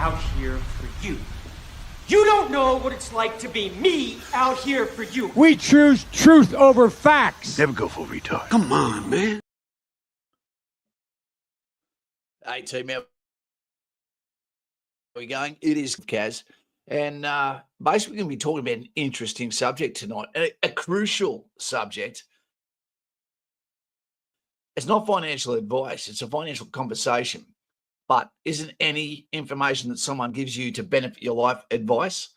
out here for you. You don't know what it's like to be me out here for you. We choose truth over facts. Never go for retard. Come on, man. Hey, team, how are we going? It is Kaz. And basically, we're going to be talking about an interesting subject tonight, a crucial subject. It's not financial advice, it's a financial conversation. But isn't any information that someone gives you to benefit your life advice?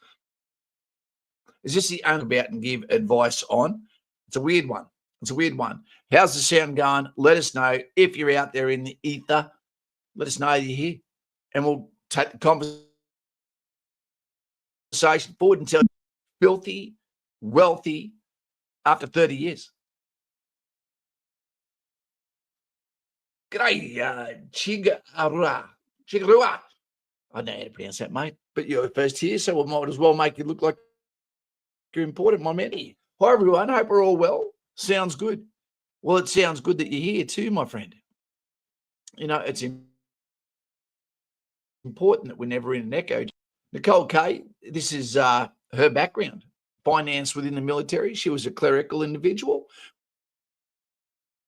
Is this the only about and give advice on? It's a weird one. It's a weird one. How's the sound going? Let us know. If you're out there in the ether, let us know you're here. And we'll take the conversation forward and tell you filthy, wealthy after 30 years. G'day, Chigarua. I don't know how to pronounce that, mate. But you're first here, so we might as well make you look like you're important, my man. Hi, everyone. Hope we're all well. Sounds good. Well, it sounds good that you're here too, my friend. You know, it's important that we're never in an echo. Nicole Kay, this is her background. Finance within the military. She was a clerical individual.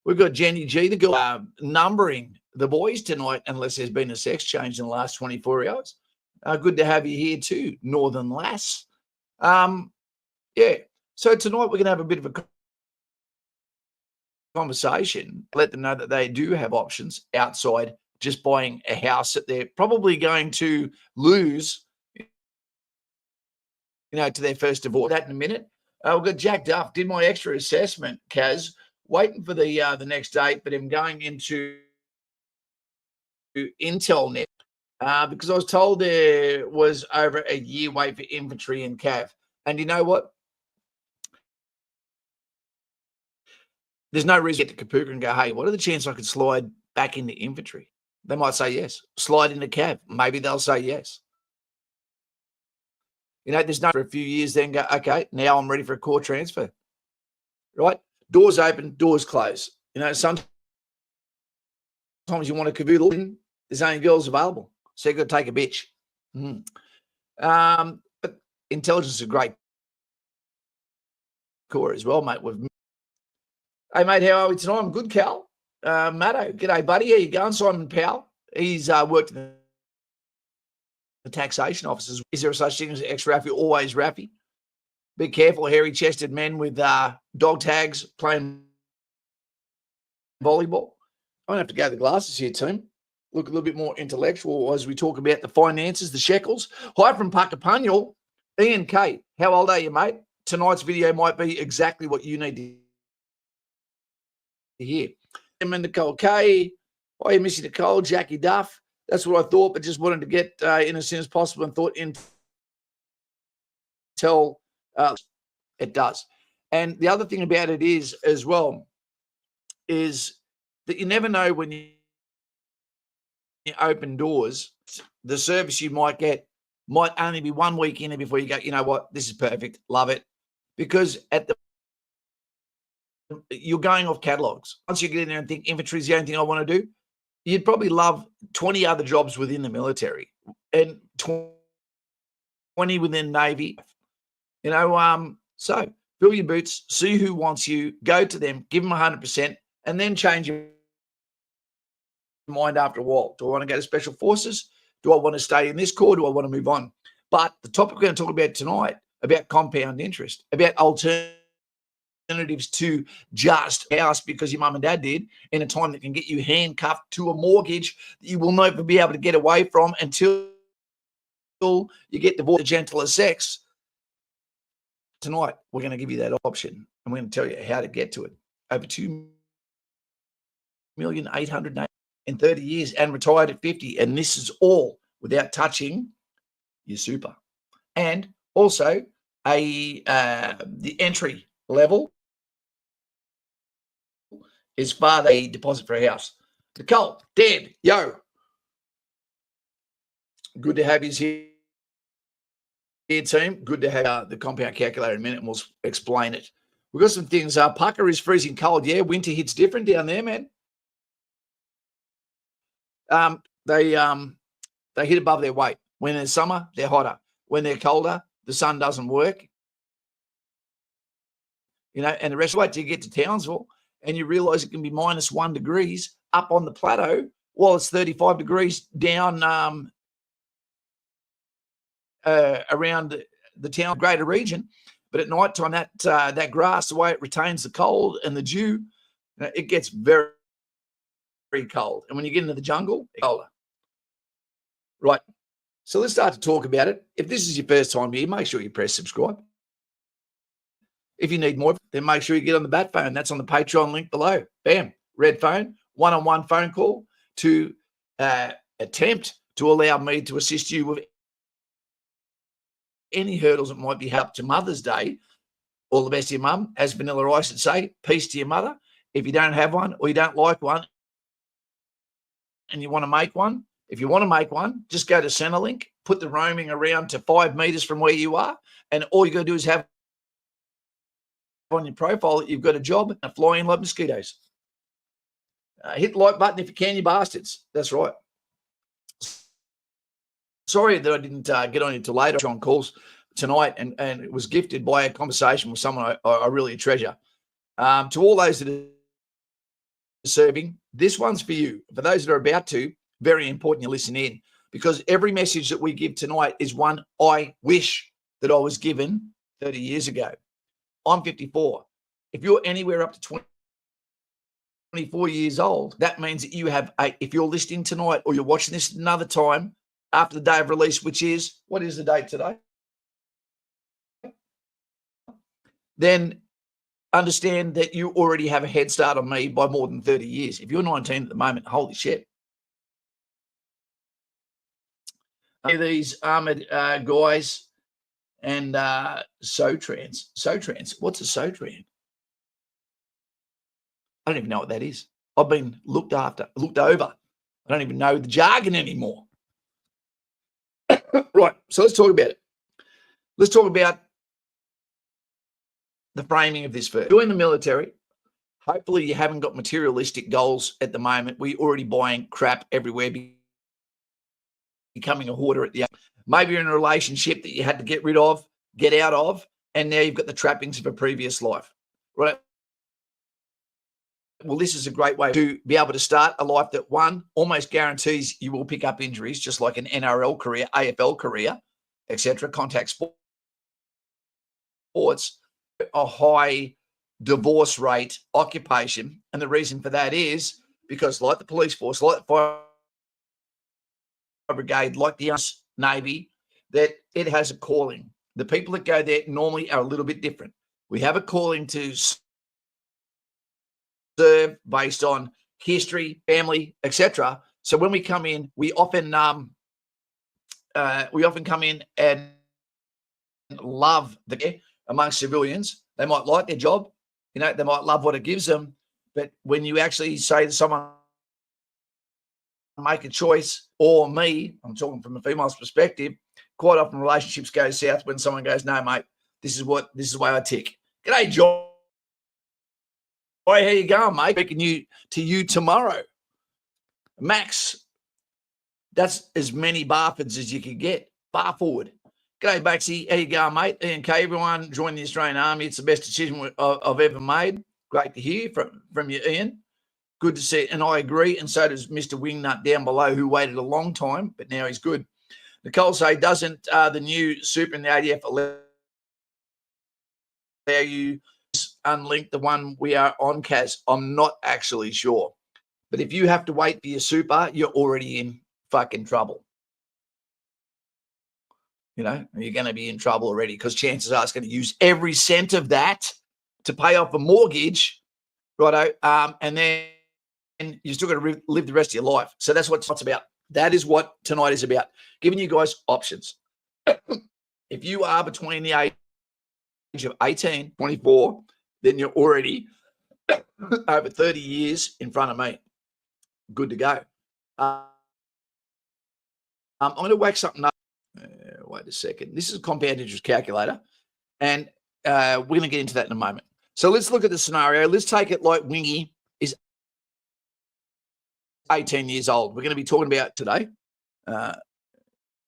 We've got Jenny G, the girl, numbering the boys tonight, unless there's been a sex change in the last 24 hours. Good to have you here too, Northern Lass. Yeah, so tonight we're going to have a bit of a conversation, let them know that they do have options outside just buying a house that they're probably going to lose, to their first divorce. That in a minute. We've got Jack Duff, did my extra assessment, Kaz. Waiting for the next date, but I'm going into IntelNet because I was told there was over a year wait for infantry and cav. And you know what? There's no reason to get to Kapuka and go, hey, what are the chances I could slide back into infantry? They might say yes. Slide into cav. Maybe they'll say yes. There's no for a few years then go, okay, now I'm ready for a core transfer. Right? Doors open, doors close. Sometimes you want to cavoodle in, there's only girls available. So you've got to take a bitch. But intelligence is a great core as well, mate. Hey, mate, how are we tonight? I'm good, Cal. Matto, g'day, buddy. How you going? Simon Powell. He's worked in the taxation offices. Is there such thing as ex-Raffy? Always Raffy. Be careful, hairy-chested men with dog tags playing volleyball. I don't have to go to the glasses here, team. Look a little bit more intellectual as we talk about the finances, the shekels. Hi from Puckapunyal. Ian K, how old are you, mate? Tonight's video might be exactly what you need to hear. And Nicole K, hi, Missy Nicole, Jackie Duff. That's what I thought, but just wanted to get in as soon as possible and thought Intel. It does. And the other thing about it is as well is that you never know when you open doors, the service you might get might only be 1 week in it before you go, you know what, this is perfect, love it. Because you're going off catalogs. Once you get in there and think infantry is the only thing I want to do, you'd probably love 20 other jobs within the military and 20 within Navy. So fill your boots, see who wants you, go to them, give them 100%, and then change your mind after a while. Do I want to go to Special Forces? Do I want to stay in this corps? Do I want to move on? But the topic we're going to talk about tonight, about compound interest, about alternatives to just house because your mum and dad did in a time that can get you handcuffed to a mortgage that you will never be able to get away from until you get divorced, the gentler sex. Tonight, we're going to give you that option, and we're going to tell you how to get to it. Over 2,800,000 in 30 years and retired at 50, and this is all without touching your super. And also, the entry level is far the deposit for a house. Nicole, Dan, yo. Good to have you here, team. Good to have the compound calculator in a minute, and we'll explain it. We've got some things. Pucker is freezing cold. Yeah, winter hits different down there, man. They hit above their weight. When it's summer, they're hotter. When they're colder, the sun doesn't work. And the rest of it, you get to Townsville and you realize it can be -1 degrees up on the plateau while it's 35 degrees down around the town greater region. But at night time, that grass, the way it retains the cold and the dew, it gets very, very cold. And when you get into the jungle, it's colder. Right. So let's start to talk about it. If this is your first time here, make sure you press subscribe. If you need more, then make sure you get on the bat phone. That's on the Patreon link below. Bam, red phone, one-on-one phone call to attempt to allow me to assist you with any hurdles that might be helped to Mother's Day. All the best to your mum. As Vanilla Ice would say, peace to your mother. If you don't have one or you don't like one and you want to make one, if you want to make one, just go to Centrelink, put the roaming around to 5 meters from where you are, and all you got to do is have on your profile that you've got a job and flying like mosquitoes. Hit the like button if you can, you bastards. That's right. Sorry that I didn't get on until later on calls tonight, and it was gifted by a conversation with someone I really treasure. To all those that are serving, this one's for you. For those that are about to, very important you listen in, because every message that we give tonight is one I wish that I was given 30 years ago. I'm 54. If you're anywhere up to 24 years old, that means that you have if you're listening tonight or you're watching this another time after the day of release, which is, what is the date today? Then understand that you already have a head start on me by more than 30 years. If you're 19 at the moment, holy shit. These armored guys and SOTRANs. SOTRANs. What's a SOTRAN? I don't even know what that is. I've been looked over. I don't even know the jargon anymore. Right. So let's talk about it. Let's talk about the framing of this first. Join the military. Hopefully you haven't got materialistic goals at the moment. We're already buying crap everywhere, becoming a hoarder at the end. Maybe you're in a relationship that you had to get rid of, get out of, and now you've got the trappings of a previous life, right? Well, this is a great way to be able to start a life that, one, almost guarantees you will pick up injuries, just like an NRL career, AFL career, etc., contact sports, a high divorce rate occupation. And the reason for that is because, like the police force, like the fire brigade, like the Navy, that it has a calling. The people that go there normally are a little bit different. We have a calling to serve based on history, family, etc. So when we come in, we often come in and love the amongst civilians. They might like their job, they might love what it gives them, but when you actually say to someone, make a choice, or me, I'm talking from a female's perspective, quite often relationships go south when someone goes, no, mate, this is the way I tick. G'day, Joy. How you going, mate? Speaking to you tomorrow. Max, that's as many Barfords as you could get. Bar forward. G'day, Baxi. How you going, mate? ENK, everyone, join the Australian Army. It's the best decision I've ever made. Great to hear from you, Ian. Good to see it. And I agree. And so does Mr. Wingnut down below, who waited a long time, but now he's good. Nicole say, doesn't the new super in the ADF allow you unlink the one we are on, Kaz? I'm not actually sure. But if you have to wait for your super, you're already in fucking trouble. You're going to be in trouble already, because chances are it's going to use every cent of that to pay off a mortgage, righto, and then you still got to live the rest of your life. So that's what it's about. That is what tonight is about, giving you guys options. If you are between the age of 18, 24, then you're already over 30 years in front of me. Good to go. I'm going to whack something up. Wait a second. This is a compound interest calculator, and we're going to get into that in a moment. So let's look at the scenario. Let's take it like Wingy is 18 years old. We're going to be talking about today.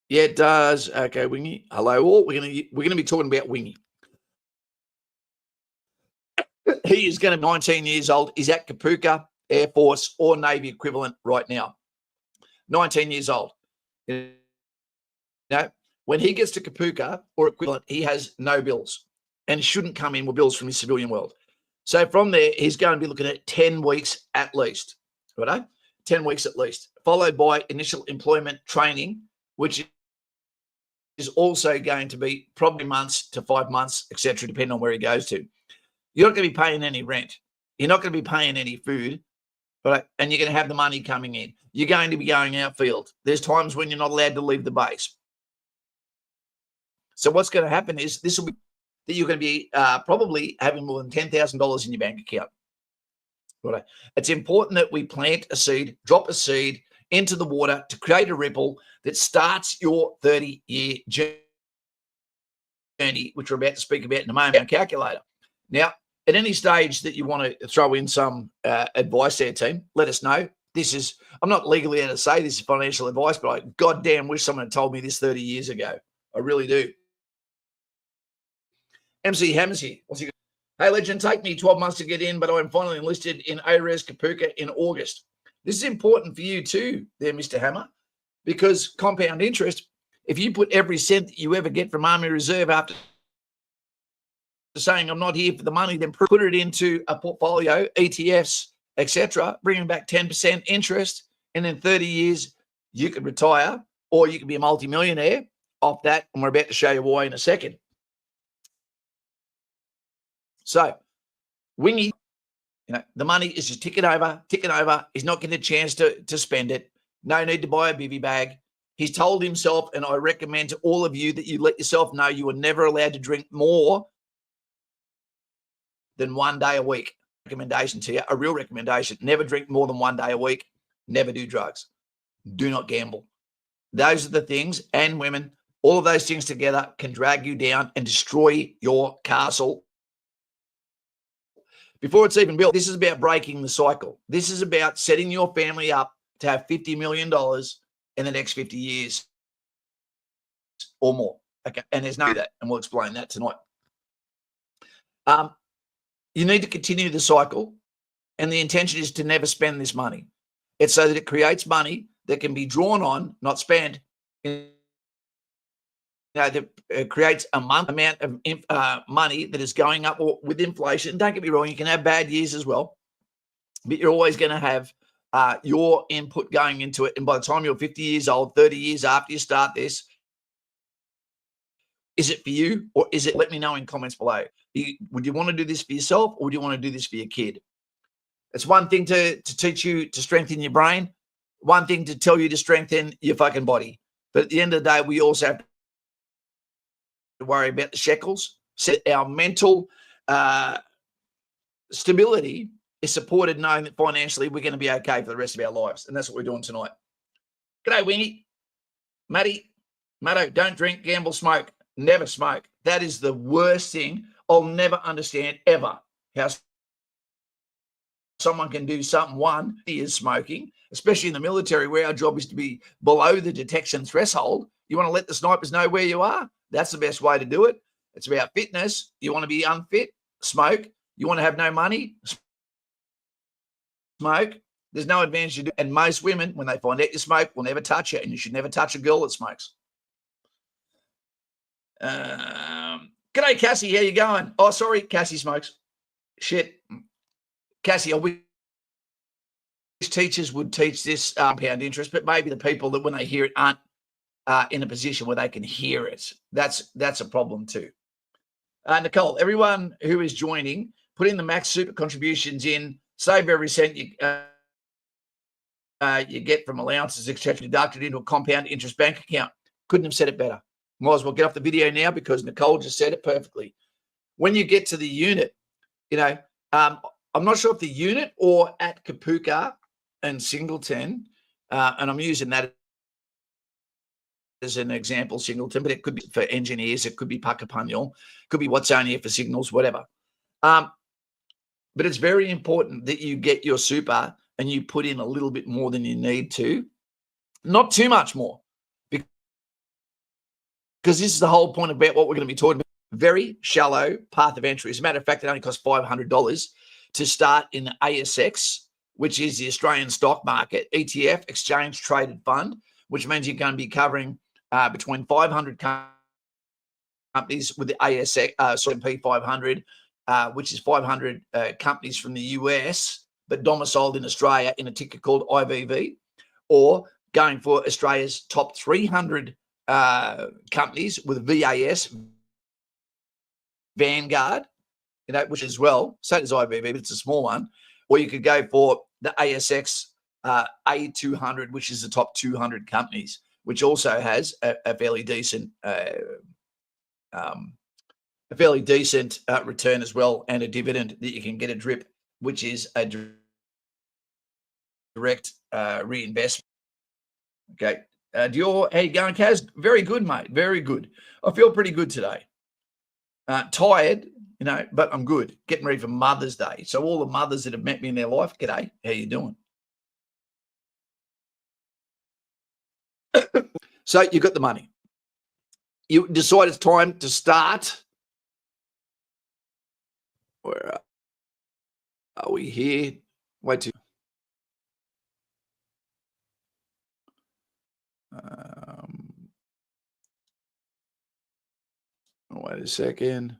Yeah, it does. Okay, Wingy. Hello, all. We're gonna be talking about Wingy. He is going to be 19 years old. He's at Kapuka Air Force or Navy equivalent right now. 19 years old. You know, when he gets to Kapuka or equivalent, he has no bills and shouldn't come in with bills from his civilian world. So from there, he's going to be looking at 10 weeks at least, right? 10 weeks at least, followed by initial employment training, which is also going to be probably months to 5 months, etc., depending on where he goes to. You're not going to be paying any rent. You're not going to be paying any food, right? And you're going to have the money coming in. You're going to be going outfield. There's times when you're not allowed to leave the base. So what's going to happen is this will be that you're going to be probably having more than $10,000 in your bank account. Right? It's important that we plant a seed, drop a seed into the water to create a ripple that starts your 30-year journey, which we're about to speak about in a moment on calculator. Now, at any stage that you want to throw in some advice there, team, let us know. I'm not legally able to say this is financial advice, but I goddamn wish someone had told me this 30 years ago. I really do. MC Hammers here. What's he got? Hey, legend, take me 12 months to get in, but I'm finally enlisted in ARES Kapuka in August. This is important for you too there, Mr. Hammer, because compound interest, if you put every cent that you ever get from Army Reserve after saying I'm not here for the money, then put it into a portfolio, ETFs, etc., bringing back 10% interest, and in 30 years, you could retire or you could be a multimillionaire off that, and we're about to show you why in a second. So, Wingy, the money is just ticking over. He's not getting a chance to spend it. No need to buy a bivvy bag. He's told himself, and I recommend to all of you that you let yourself know you are never allowed to drink more than 1 day a week. Recommendation to you, a real recommendation. Never drink more than 1 day a week. Never do drugs. Do not gamble. Those are the things, and women, all of those things together can drag you down and destroy your castle before it's even built. This is about breaking the cycle. This is about setting your family up to have $50 million in the next 50 years or more. Okay, and there's no that, and we'll explain that tonight. You need to continue the cycle, and the intention is to never spend this money. It's so that it creates money that can be drawn on, not spent. That creates a month amount of money that is going up with inflation. Don't get me wrong, you can have bad years as well, but you're always going to have your input going into it. And by the time you're 50 years old, 30 years after you start this, is it for you or is it? Let me know in comments below. Would you want to do this for yourself or would you want to do this for your kid? It's one thing to teach you to strengthen your brain, one thing to tell you to strengthen your fucking body. But at the end of the day, we also have to worry about the shekels. So our mental stability is supported knowing that financially we're going to be okay for the rest of our lives. And that's what we're doing tonight. G'day, Wingy. Matto, don't drink, gamble, smoke. Never smoke. That is the worst thing. I'll never understand ever how someone can do something. One is smoking, especially in the military where our job is to be below the detection threshold. You want to let the snipers know where you are. That's the best way to do it. It's about fitness. You want to be unfit, smoke. You want to have no money, smoke. There's no advantage you do. And most women, when they find out you smoke, will never touch you, and you should never touch a girl that smokes. G'day, Cassie. How you going? Oh, sorry, Cassie smokes. Shit. Cassie, I wish teachers would teach this compound interest, but maybe the people that when they hear it aren't in a position where they can hear it. That's a problem too. Nicole, everyone who is joining, put in the max super contributions in, save every cent you get from allowances, etc., deducted into a compound interest bank account. Couldn't have said it better. Might as well get off the video now because Nicole just said it perfectly. When you get to the unit, I'm not sure if the unit or at Kapuka and Singleton, and I'm using that as an example, Singleton, but it could be for engineers, it could be Puckapunyal, could be Watsonia for signals, whatever. But it's very important that you get your super and you put in a little bit more than you need to, not too much more, because this is the whole point about what we're going to be talking about. Very shallow path of entry. As a matter of fact, it only costs $500 to start in the ASX, which is the Australian stock market, ETF, exchange traded fund, which means you're going to be covering between 500 companies with the ASX, S&P 500, which is 500 companies from the US, but domiciled in Australia in a ticker called IVV, or going for Australia's top 300 companies with VAS, Vanguard, which as well, so does IVV, but it's a small one. Or you could go for the ASX A200, which is the top 200 companies, which also has a fairly decent return as well, and a dividend that you can get a drip, which is a direct reinvestment. Okay. How you going, Kaz? Very good, mate. Very good. I feel pretty good today. Tired, but I'm good. Getting ready for Mother's Day. So all the mothers that have met me in their life, g'day. How you doing? So you got the money. You decide it's time to start. Where are we here? Wait till. Wait a second.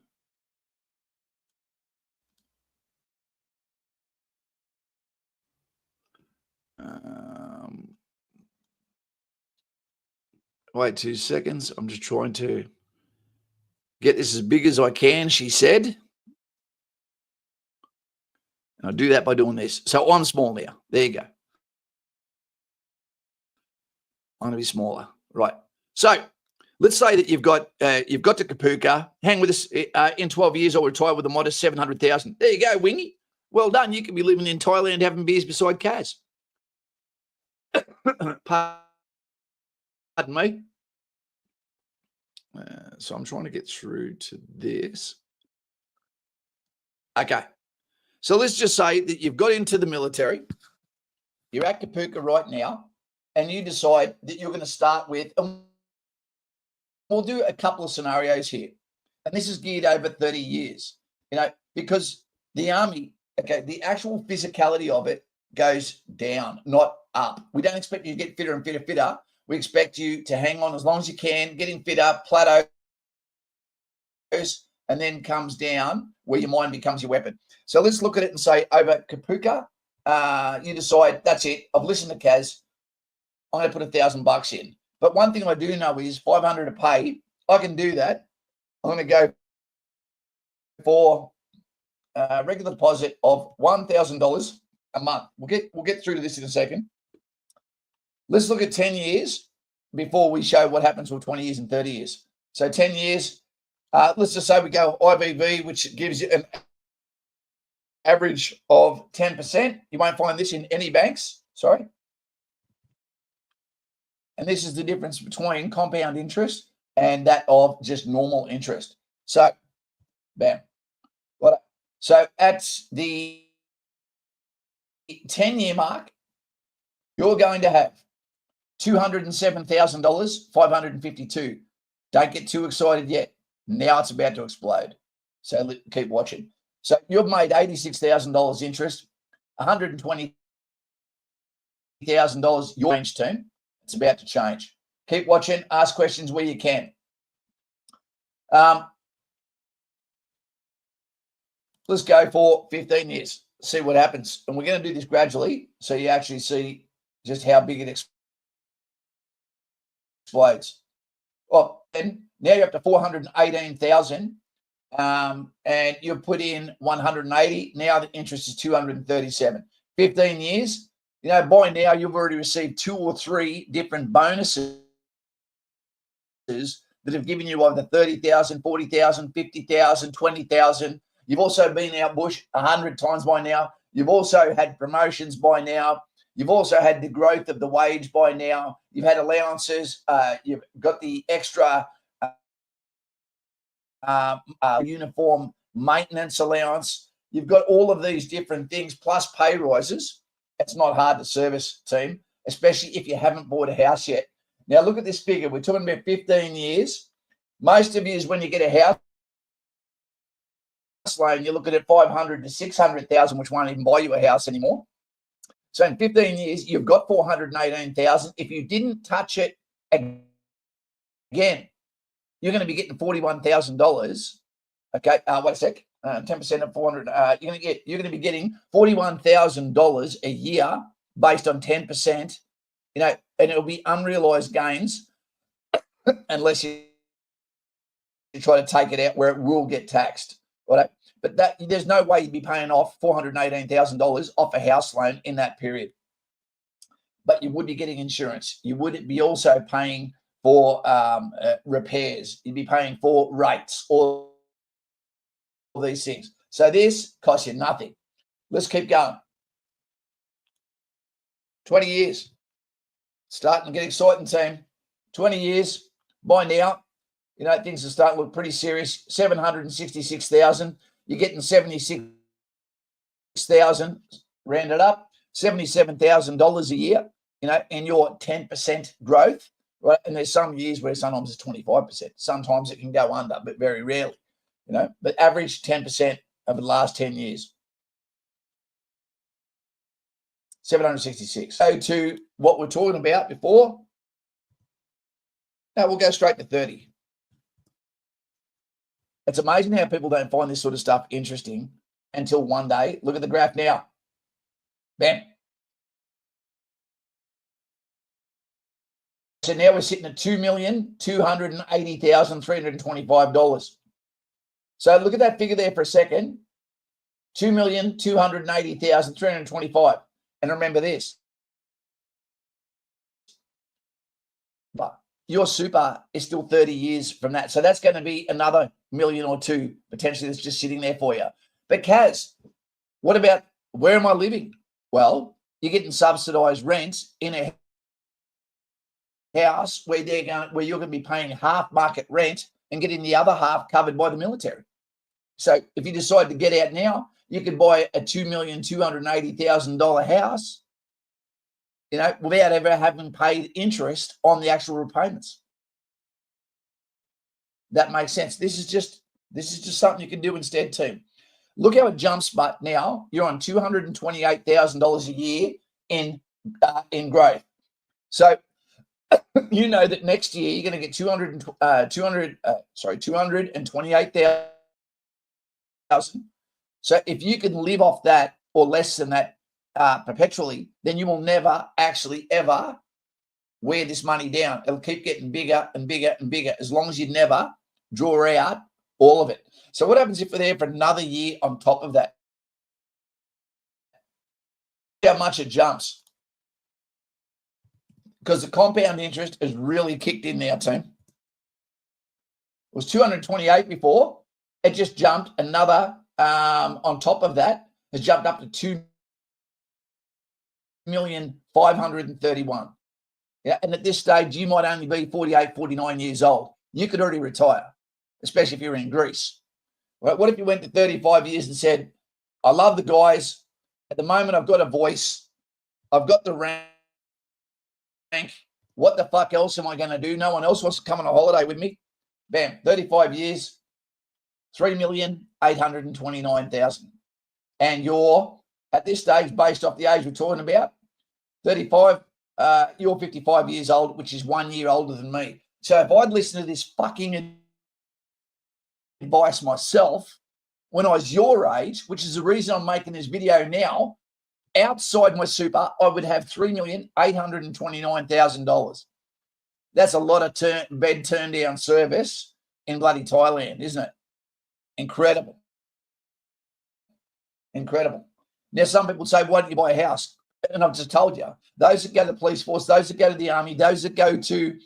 Wait 2 seconds. I'm just trying to get this as big as I can, she said. And I'll do that by doing this. So I'm small now. There you go. I'm going to be smaller. Right. So let's say that you've got to Kapuka. Hang with us. In 12 years, I'll retire with a modest 700,000. There you go, Wingy. Well done. You could be living in Thailand having beers beside Kaz. Pardon me. So I'm trying to get through to this. Okay. So let's just say that you've got into the military. You're at Kapuka right now, and you decide that you're going to start with, and we'll do a couple of scenarios here. And this is geared over 30 years, because the army, the actual physicality of it goes down, not up. We don't expect you to get fitter and fitter. We expect you to hang on as long as you can, getting fitter, plateaus, and then comes down where your mind becomes your weapon. So let's look at it and say over Kapuka, you decide, that's it. I've listened to Kaz. I'm going to put $1,000 in. But one thing I do know is 500 to pay. I can do that. I'm going to go for a regular deposit of $1,000 a month. We'll get through to this in a second. Let's look at 10 years before we show what happens with 20 years and 30 years. So 10 years, let's just say we go IVV, which gives you an average of 10%. You won't find this in any banks. Sorry. And this is the difference between compound interest and that of just normal interest. So, bam. So at the 10-year mark, you're going to have $207,000, 552. Don't get too excited yet. Now it's about to explode. So keep watching. So you've made $86,000 interest, $120,000 your range team. It's about to change. Keep watching. Ask questions where you can. Let's go for 15 years. See what happens. And we're going to do this gradually so you actually see just how big it explodes. Well, then now you're up to 418,000, and you put in 180. Now the interest is 237. 15 years. By now you've already received 2 or 3 different bonuses that have given you either 30,000, 40,000, 50,000, 20,000. You've also been out bush 100 times by now. You've also had promotions by now. You've also had the growth of the wage by now. You've had allowances. You've got the extra uniform maintenance allowance. You've got all of these different things plus pay rises. It's not hard to service, team, especially if you haven't bought a house yet. Now, look at this figure. We're talking about 15 years. Most of you is when you get a house loan, you're looking at 500 to 600,000, which won't even buy you a house anymore. So in 15 years, you've got 418,000. If you didn't touch it again, you're going to be getting $41,000. Okay, wait a sec. 10% of 400. You're going to be getting $41,000 a year based on 10%. You know, and it'll be unrealized gains unless you try to take it out where it will get taxed. Right? But there's no way you'd be paying off $418,000 off a house loan in that period. But you would be getting insurance. You would be also paying for repairs. You'd be paying for rates, all these things. So this costs you nothing. Let's keep going. 20 years. Starting to get exciting, team. 20 years. By now, you know, things are starting to look pretty serious. 766,000. You're getting 76,000 rounded up, $77,000 a year, you know, and your 10% growth, right? And there's some years where sometimes it's 25%. Sometimes it can go under, but very rarely, you know, but average 10% over the last 10 years. 766. So to what we're talking about before, now we'll go straight to 30. It's amazing how people don't find this sort of stuff interesting until one day. Look at the graph now. Bam. So now we're sitting at $2,280,325. So look at that figure there for a second. $2,280,325. And remember this. But your super is still 30 years from that. So that's going to be another million or two potentially that's just sitting there for you. But Kaz, what about where am I living? Well, you're getting subsidized rent in a house where you're going to be paying half market rent and getting the other half covered by the military. So if you decide to get out now, you could buy a $2,280,000 house, you know, without ever having paid interest on the actual repayments. That makes sense. This is just something you can do instead, team. Look how it jumps, but now you're on $228,000 a year in growth. So you know that next year you're going to get 228,000. So if you can live off that or less than that perpetually, then you will never actually ever wear this money down. It'll keep getting bigger and bigger and bigger as long as you never draw out all of it. So what happens if we're there for another year on top of that? How much it jumps. Because the compound interest has really kicked in now, team. It was 228 before. It just jumped another, on top of that, has jumped up to 2,531,000. Yeah, and at this stage, you might only be 48, 49 years old. You could already retire, especially if you're in Greece. Right? What if you went to 35 years and said, I love the guys. At the moment, I've got a voice. I've got the rank. What the fuck else am I going to do? No one else wants to come on a holiday with me. Bam, 35 years, 3,829,000. And you're, at this stage, based off the age we're talking about, 35, you're 55 years old, which is 1 year older than me. So if I'd listened to this fucking advice myself when I was your age, which is the reason I'm making this video now, outside my super, I would have $3,829,000. That's a lot of bed turn down service in bloody Thailand, isn't it? Incredible. Incredible. Now, some people say, why don't you buy a house? And I've just told you, those that go to the police force, those that go to the army, those that go to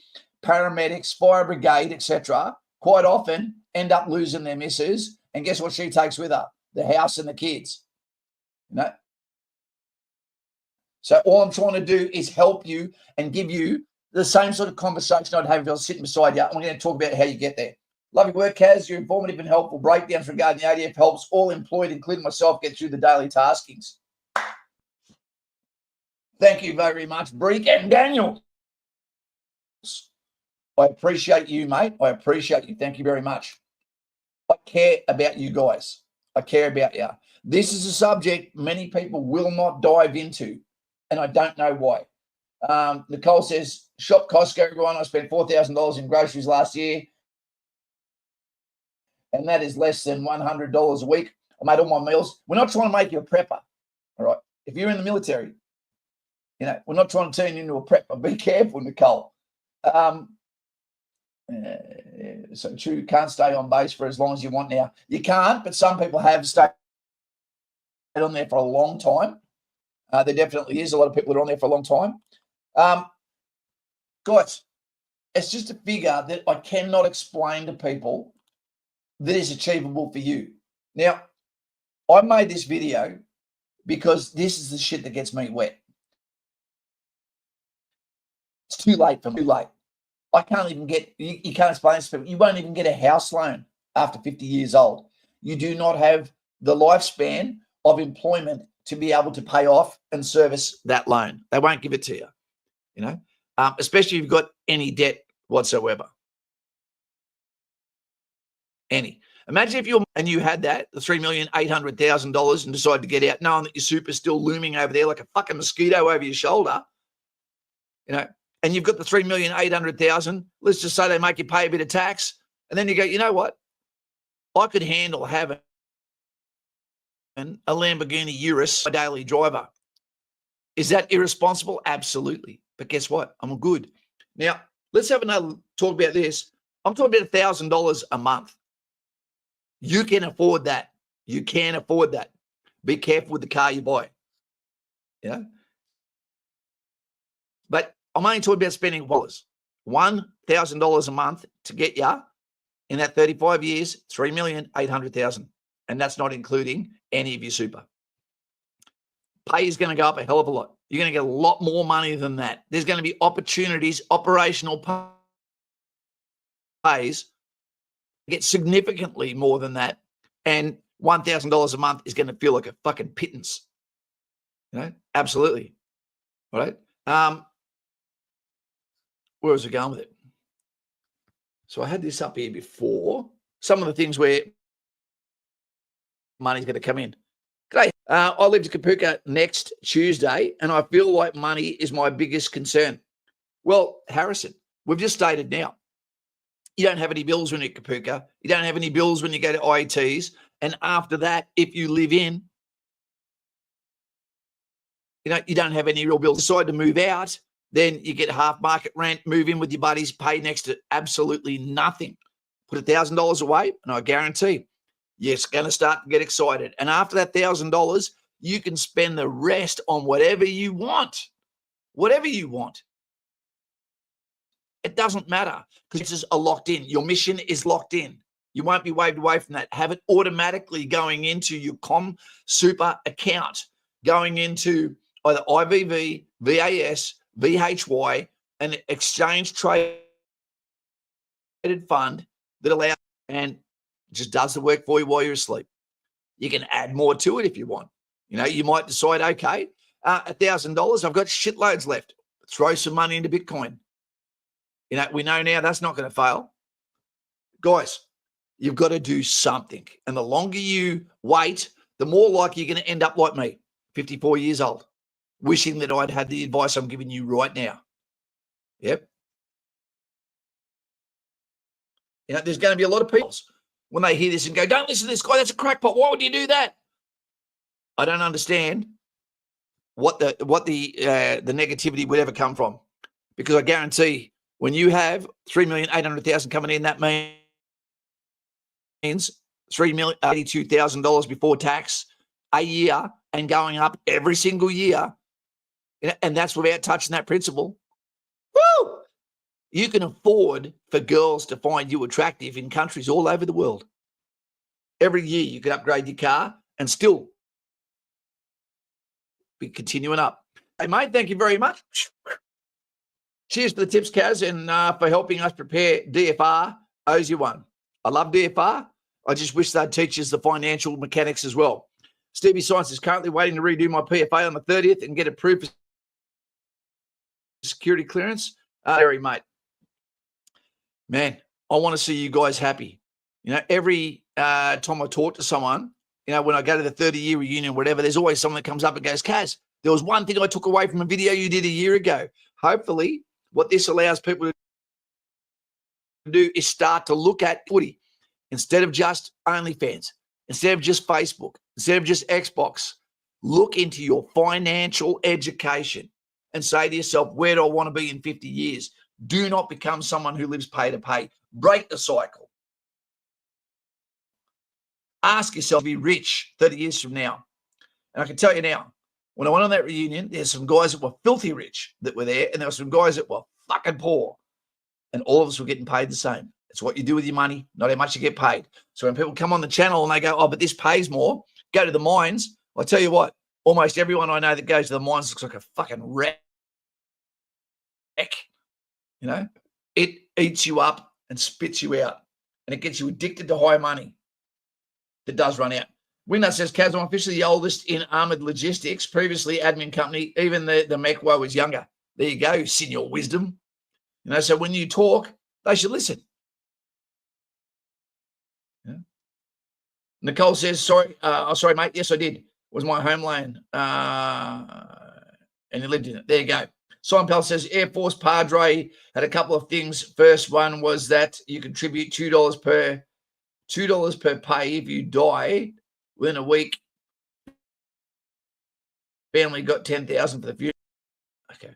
paramedics, fire brigade, etc., quite often end up losing their missus. And guess what she takes with her? The house and the kids. You know? So all I'm trying to do is help you and give you the same sort of conversation I'd have if I was sitting beside you. I'm going to talk about how you get there. Love your work, Kaz. Your informative and helpful breakdowns regarding the ADF helps all employed, including myself, get through the daily taskings. Thank you very much, Breek and Daniel. I appreciate you, mate. I appreciate you. Thank you very much. I care about you guys. I care about you. This is a subject many people will not dive into, and I don't know why. Nicole says, shop Costco, everyone. I spent $4,000 in groceries last year, and that is less than $100 a week. I made all my meals. We're not trying to make you a prepper, all right? If you're in the military, we're not trying to turn you into a prepper. Be careful, Nicole. So true, can't stay on base for as long as you want now. You can't, but some people have stayed on there for a long time. There definitely is a lot of people that are on there for a long time. Guys, it's just a figure that I cannot explain to people that is achievable for you. Now, I made this video because this is the shit that gets me wet. It's too late for me. Too late. I can't even get, you can't explain this to people. You won't even get a house loan after 50 years old. You do not have the lifespan of employment to be able to pay off and service that loan. They won't give it to you, especially if you've got any debt whatsoever. Any. Imagine if you had that, the $3,800,000, and decided to get out knowing that your super's still looming over there like a fucking mosquito over your shoulder, and you've got the $3,800,000. Let's just say they make you pay a bit of tax, and then you go, you know what? I could handle having a Lamborghini Urus, a daily driver. Is that irresponsible? Absolutely. But guess what? I'm good. Now, let's have another talk about this. I'm talking about $1,000 a month. You can afford that. You can afford that. Be careful with the car you buy. But I'm only talking about spending $1,000 a month to get you in that 35 years, $3,800,000. And that's not including any of your super. Pay is going to go up a hell of a lot. You're going to get a lot more money than that. There's going to be opportunities, operational pays, get significantly more than that. And $1,000 a month is going to feel like a fucking pittance. Absolutely. All right. Where was I going with it? So I had this up here before. Some of the things where money's going to come in. G'day. I leave to Kapuka next Tuesday, and I feel like money is my biggest concern. Well, Harrison, we've just stated now, you don't have any bills when you're at Kapuka. You don't have any bills when you go to IETs. And after that, if you live in, you don't have any real bills. Decide to move out, then you get half market rent, move in with your buddies, pay next to absolutely nothing. Put $1,000 away, and I guarantee you're going to start to get excited. And after that $1,000, you can spend the rest on whatever you want. Whatever you want. It doesn't matter because it's locked in. Your mission is locked in. You won't be waved away from that. Have it automatically going into your super account, going into either IVV, VAS, VHY, an exchange traded fund that allows and just does the work for you while you're asleep. You can add more to it if you want. You might decide, okay, $1,000, I've got shitloads left. Throw some money into Bitcoin. We know now that's not going to fail. Guys, you've got to do something. And the longer you wait, the more likely you're going to end up like me, 54 years old, wishing that I'd had the advice I'm giving you right now. Yep. There's going to be a lot of people when they hear this and go, don't listen to this guy, that's a crackpot. Why would you do that? I don't understand what the negativity would ever come from. Because I guarantee when you have $3,800,000 coming in, that means $3,082,000 before tax a year and going up every single year. And that's without touching that principle. Woo! You can afford for girls to find you attractive in countries all over the world. Every year you can upgrade your car and still be continuing up. Hey, mate, thank you very much. Cheers for the tips, Kaz, and for helping us prepare DFR. Owes you one. I love DFR. I just wish they'd teach us the financial mechanics as well. Stevie Science is currently waiting to redo my PFA on the 30th and get approved for security clearance. Mate. man, I want to see you guys happy. You know, every time I talk to someone, you know, when I go to the 30-year reunion, whatever, there's always someone that comes up and goes, Kaz, there was one thing I took away from a video you did a year ago. Hopefully, what this allows people to do is start to look at footy instead of just OnlyFans, instead of just Facebook, instead of just Xbox. Look into your financial education and say to yourself, where do I want to be in 50 years? Do not become someone who lives pay to pay. Break the cycle. Ask yourself to be rich 30 years from now. And I can tell you now, when I went on that reunion, there's some guys that were filthy rich that were there, and there were some guys that were fucking poor. And all of us were getting paid the same. It's what you do with your money, not how much you get paid. So when people come on the channel and they go, oh, but this pays more, go to the mines. I tell you what, almost everyone I know that goes to the mines looks like a fucking wreck. You know, it eats you up and spits you out, and it gets you addicted to high money. That does run out. Winner says, Kaz, I'm officially the oldest in armoured logistics, previously admin company. Even the Mecwa was younger. There you go, senior wisdom. You know, so when you talk, they should listen. Yeah. Nicole says, sorry, mate. Yes, I did. It was my homeland. And you lived in it. There you go. Simon Pell says, Air Force Padre had a couple of things. First one was that you contribute $2 per pay if you die within a week. Family got $10,000 for the funeral. Okay,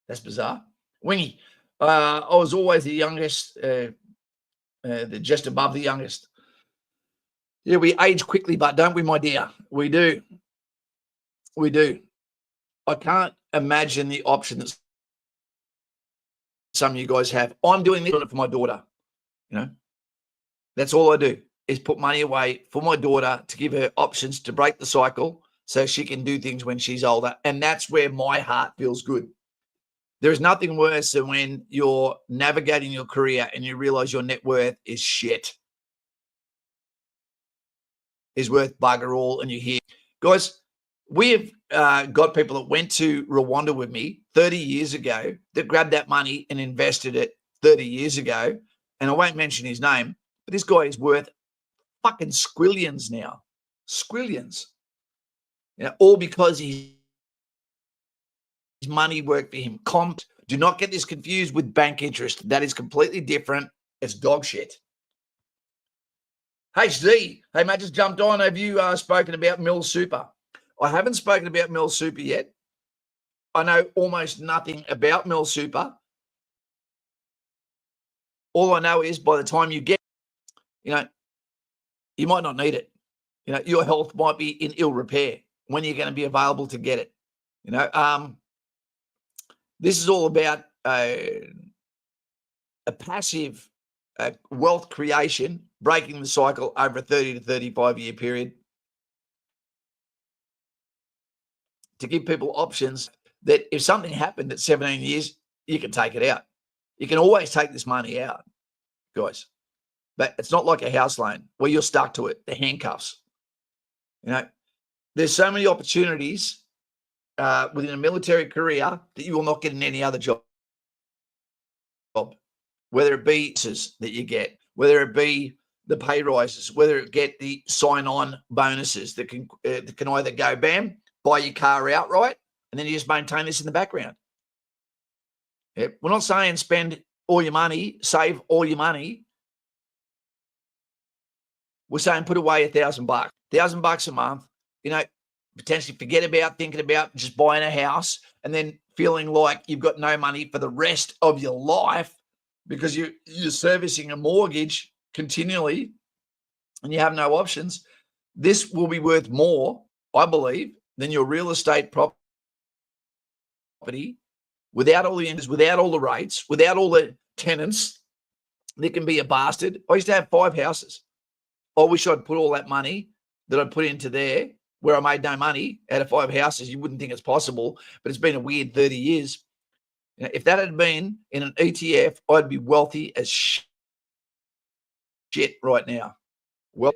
that's bizarre. Wingy, I was always the youngest, just above the youngest. Yeah, we age quickly, but don't we, my dear? We do. We do. I can't imagine the option that some of you guys have. I'm doing this for my daughter. You know, that's all I do is put money away for my daughter to give her options to break the cycle so she can do things when she's older. And that's where my heart feels good. There is nothing worse than when you're navigating your career and you realize your net worth is shit. Is worth bugger all, and you hear, guys, we have got people that went to Rwanda with me 30 years ago that grabbed that money and invested it 30 years ago. And I won't mention his name, but this guy is worth fucking squillions now. Squillions. You know, all because his money worked for him. Do not get this confused with bank interest. That is completely different. It's dog shit. HD, hey, mate, just jumped on. Have you spoken about Mill Super? I haven't spoken about Mill Super yet. I know almost nothing about Mill Super. All I know is by the time you get, you know, you might not need it. You know, your health might be in ill repair when you're going to be available to get it. You know, this is all about a passive wealth creation, breaking the cycle over a 30 to 35 year period to give people options that if something happened at 17 years, you can take it out. You can always take this money out, guys. But it's not like a house loan where you're stuck to it, the handcuffs. You know, there's so many opportunities within a military career that you will not get in any other job. Whether it be that you get, whether it be the pay rises, whether it get the sign-on bonuses that can either go, bam, buy your car outright, and then you just maintain this in the background. Yeah, we're not saying spend all your money, save all your money. We're saying put away $1,000, $1,000 a month. You know, potentially forget about thinking about just buying a house and then feeling like you've got no money for the rest of your life because you're servicing a mortgage continually and you have no options. This will be worth more, I believe, than your real estate property without all the interest, without all the rates, without all the tenants. There can be a bastard. I used to have 5 houses. I wish I'd put all that money that I put into there where I made no money out of 5 houses. You wouldn't think it's possible, but it's been a weird 30 years. You know, if that had been in an ETF, I'd be wealthy as shit right now. Well,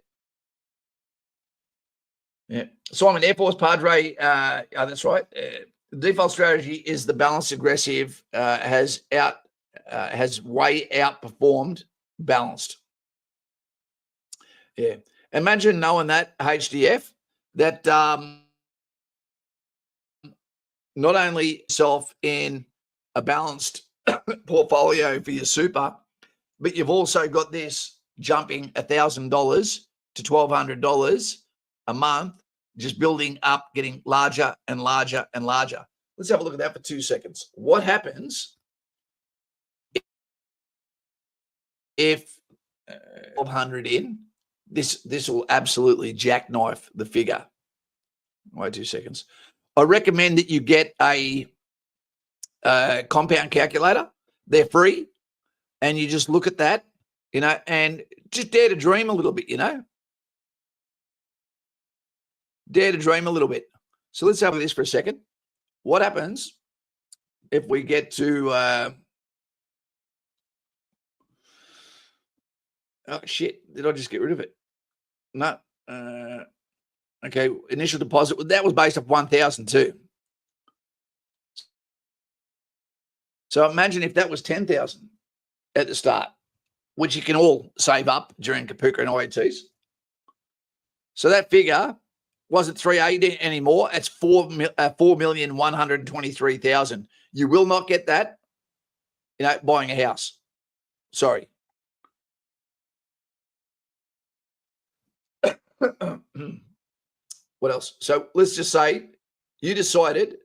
yeah. Simon, Air Force Padre, that's right. The default strategy is the balanced aggressive has has way outperformed balanced. Yeah. Imagine knowing that, HDF, that not only yourself in a balanced portfolio for your super, but you've also got this jumping $1,000 to $1,200 a month, just building up, getting larger and larger and larger. Let's have a look at that for 2 seconds. What happens if 1,200 in? This will absolutely jackknife the figure. Wait 2 seconds. I recommend that you get a compound calculator. They're free, and you just look at that, and just dare to dream a little bit, Dare to dream a little bit. So let's have this for a second. What happens if we get to oh shit, did I just get rid of it? No. Okay, initial deposit, that was based off 1,000 too. So imagine if that was 10,000 at the start, which you can all save up during Kapuka and IETs. So that figure wasn't 380 anymore. It's 4,123,000. You will not get that, buying a house. Sorry. What else? So let's just say you decided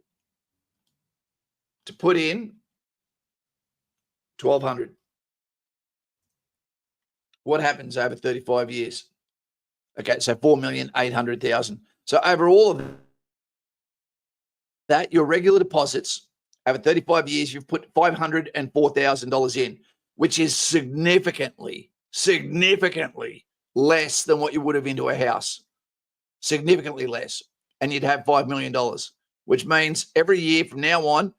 to put in 1,200. What happens over 35 years? Okay, so 4,800,000. So over all of that, your regular deposits over 35 years, you've put $504,000 in, which is significantly less than what you would have into a house. Significantly less. And you'd have $5 million, which means every year from now on,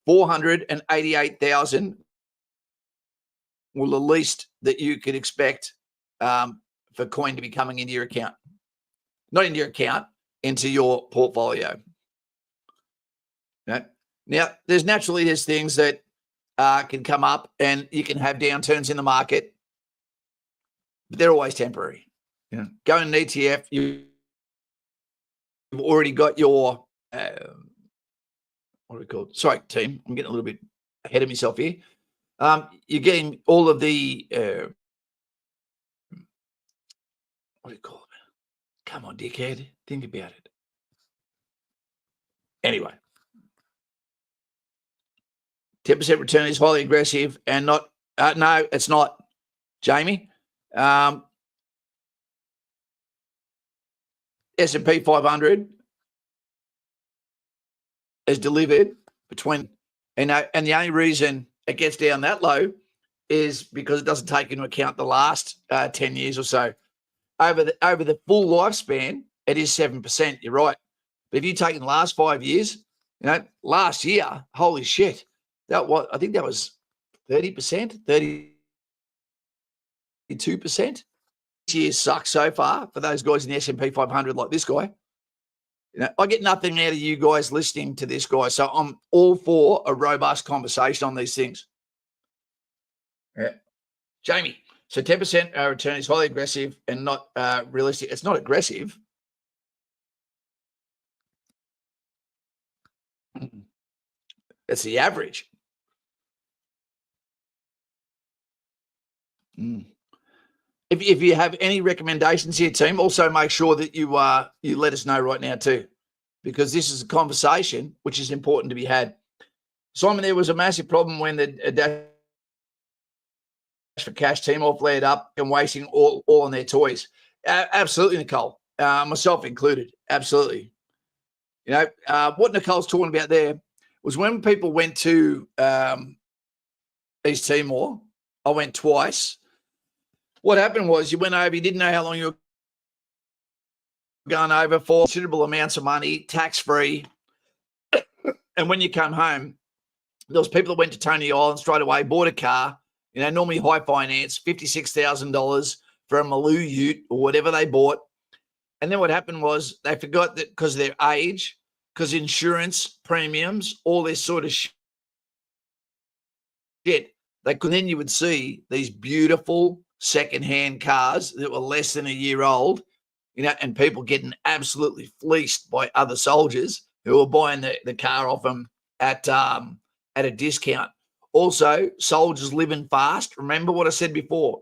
488,000 will the least that you could expect for coin to be coming into your account. Not into your account, into your portfolio. Now, there's things that can come up, and you can have downturns in the market, but they're always temporary. Go in an ETF, you've already got your what are we called? Sorry, team. I'm getting a little bit ahead of myself here. You're getting all of the what do you call it? Come on, dickhead. Think about it. Anyway, 10% return is highly aggressive and not. No, it's not, Jamie. S&P 500 is delivered between, and the only reason it gets down that low is because it doesn't take into account the last 10 years or so. Over the full lifespan, it is 7%. You're right. But if you take in the last 5 years, last year, holy shit, I think that was 30%, 32%. This year sucks so far for those guys in the S&P 500 like this guy. I get nothing out of you guys listening to this guy, so I'm all for a robust conversation on these things. Yeah. Jamie, so 10% return is highly aggressive and not realistic. It's not aggressive. It's the average. If you have any recommendations here, team, also make sure that you let us know right now too, because this is a conversation which is important to be had. Simon, there was a massive problem when the Dash for Cash team all flared up and wasting all on their toys. Absolutely, Nicole, myself included. Absolutely. What Nicole's talking about there was when people went to East Timor. I went twice. What happened was you went over, you didn't know how long you were going over for, considerable amounts of money, tax-free. And when you come home, there was people that went to Tony Island straight away, bought a car, normally high finance, $56,000 for a Maloo ute or whatever they bought. And then what happened was they forgot that because of their age, because insurance, premiums, all this sort of shit, Then you would see these beautiful second-hand cars that were less than a year old, and people getting absolutely fleeced by other soldiers who were buying the car off them at a discount. Also, soldiers living fast. Remember what I said before.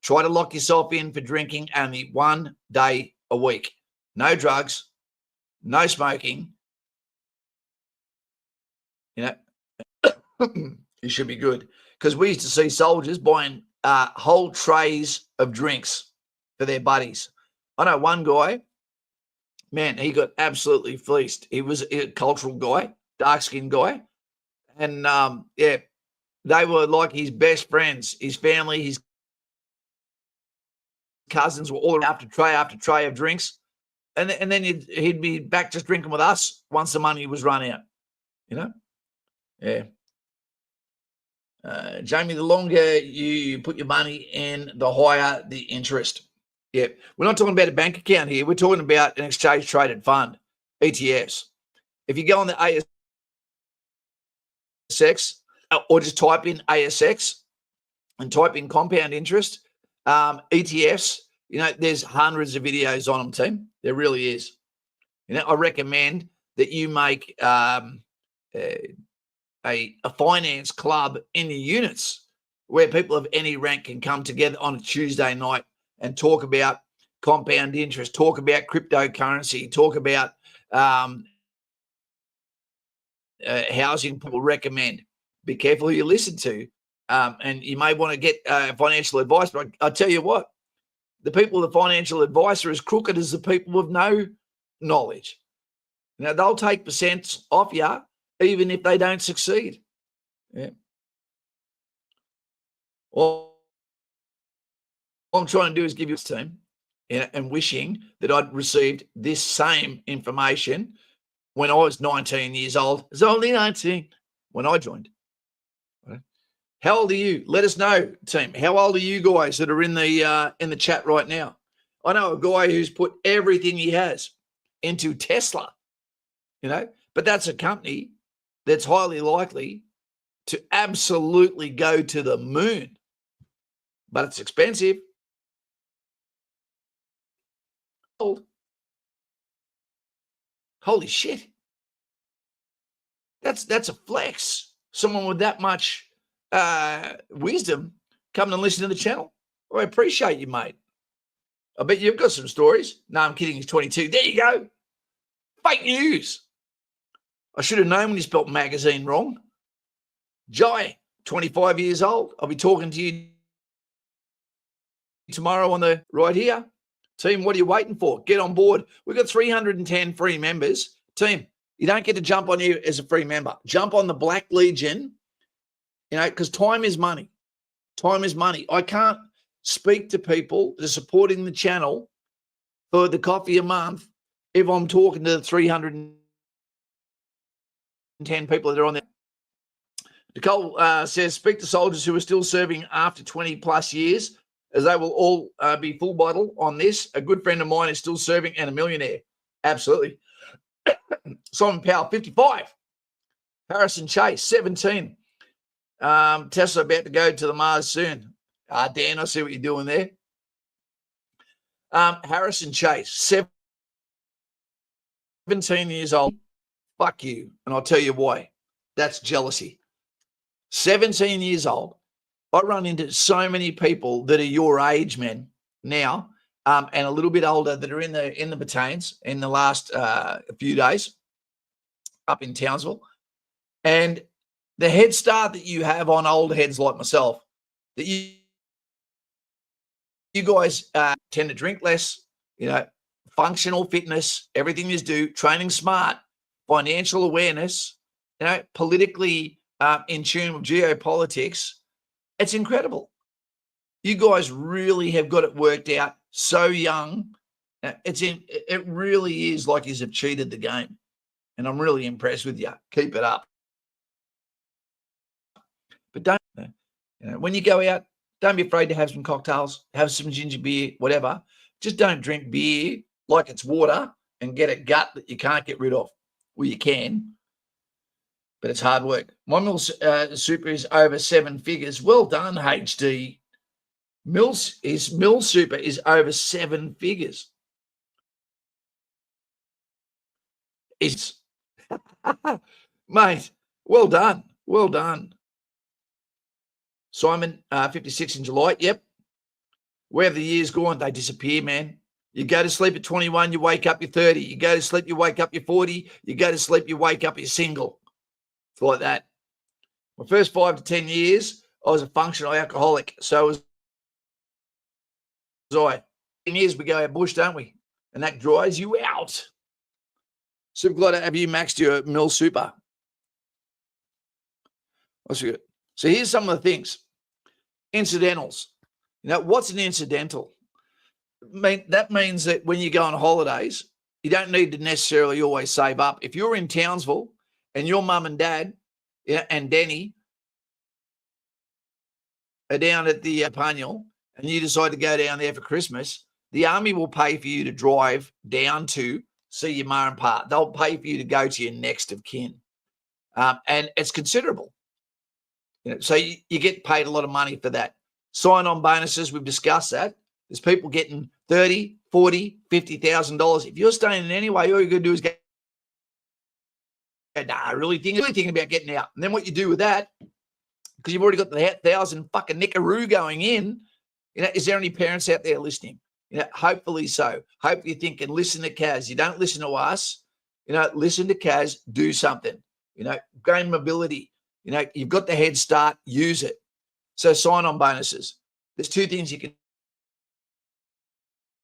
Try to lock yourself in for drinking only 1 day a week. No drugs, no smoking. You should be good. Because we used to see soldiers buying whole trays of drinks for their buddies. I know one guy, man, he got absolutely fleeced. He was a cultural guy, dark-skinned guy. And, they were like his best friends, his family, his cousins were all after tray of drinks. And then he'd be back just drinking with us once the money was run out, Yeah. Jamie, the longer you put your money in, the higher the interest. Yeah. We're not talking about a bank account here. We're talking about an exchange-traded fund, ETFs. If you go on the ASX or just type in ASX and type in compound interest, ETFs, there's hundreds of videos on them, team. There really is. I recommend that you make a finance club in your units where people of any rank can come together on a Tuesday night and talk about compound interest, talk about cryptocurrency, talk about housing. People recommend. Be careful who you listen to. And you may want to get financial advice, but I tell you what, the people with the financial advice are as crooked as the people with no knowledge. They'll take percents off you even if they don't succeed. Yeah. All I'm trying to do is give you this team, and wishing that I'd received this same information when I was 19 years old. I was only 19 when I joined. How old are you? Let us know, team. How old are you guys that are in the chat right now? I know a guy who's put everything he has into Tesla, but that's a company that's highly likely to absolutely go to the moon, but it's expensive. Holy shit. That's a flex. Someone with that much wisdom coming and listen to the channel. I appreciate you, mate. I bet you've got some stories. No, I'm kidding. He's 22. There you go. Fake news. I should have known when you spelt magazine wrong. Jai, 25 years old. I'll be talking to you tomorrow on the right here. Team, what are you waiting for? Get on board. We've got 310 free members. Team, you don't get to jump on here as a free member. Jump on the Black Legion, because time is money. Time is money. I can't speak to people that are supporting the channel for the coffee a month if I'm talking to the 310 people that are on there. Nicole says, speak to soldiers who are still serving after 20 plus years, as they will all be full bottle on this. A good friend of mine is still serving and a millionaire. Absolutely. Simon Powell, 55. Harrison Chase, 17. Tesla about to go to the Mars soon. Dan, I see what you're doing there. Harrison Chase, 17 years old. Fuck you. And I'll tell you why. That's jealousy. 17 years old. I run into so many people that are your age, man, now, and a little bit older that are in the battalions in the last few days up in Townsville. And the head start that you have on old heads like myself, that you guys tend to drink less, functional fitness, everything is do, training smart, financial awareness, politically in tune with geopolitics. It's incredible. You guys really have got it worked out so young. It really is like you have cheated the game. And I'm really impressed with you. Keep it up. But don't, when you go out, don't be afraid to have some cocktails, have some ginger beer, whatever. Just don't drink beer like it's water and get a gut that you can't get rid of. Well, you can. but it's hard work. My mill super is over 7 figures. Well done, HD. Mill super is over 7 figures. It's mate, well done. Well done. Simon, 56 in July. Yep. Where have the years gone? They disappear, man. You go to sleep at 21, you wake up, you're 30. You go to sleep, you wake up, you're 40. You go to sleep, you wake up, you're single. It's like that. My first 5 to 10 years, I was a functional alcoholic. So was I. 10 years we go out bush, don't we? And that dries you out. Super glad to have you maxed your mill super. What's good? So here's some of the things. Incidentals. You know, what's an incidental? That means that when you go on holidays, you don't need to necessarily always save up. If you're in Townsville and your mum and dad and Denny are down at the Panyal and you decide to go down there for Christmas, the army will pay for you to drive down to see your ma and pa. They'll pay for you to go to your next of kin. And it's considerable. You know, so you get paid a lot of money for that. Sign-on bonuses, we've discussed that. There's people getting $30,000, $40,000, $50,000. If you're staying in any way, all you're going to do is go, really thinking about getting out. And then what you do with that, because you've already got the 1,000 fucking nickaroo going in, you know, is there any parents out there listening? You know, hopefully so. Hope you're thinking, listen to Kaz. You don't listen to us. You know, listen to Kaz, do something. You know, gain mobility. You know, you've got the head start, use it. So sign-on bonuses. There's 2 things you can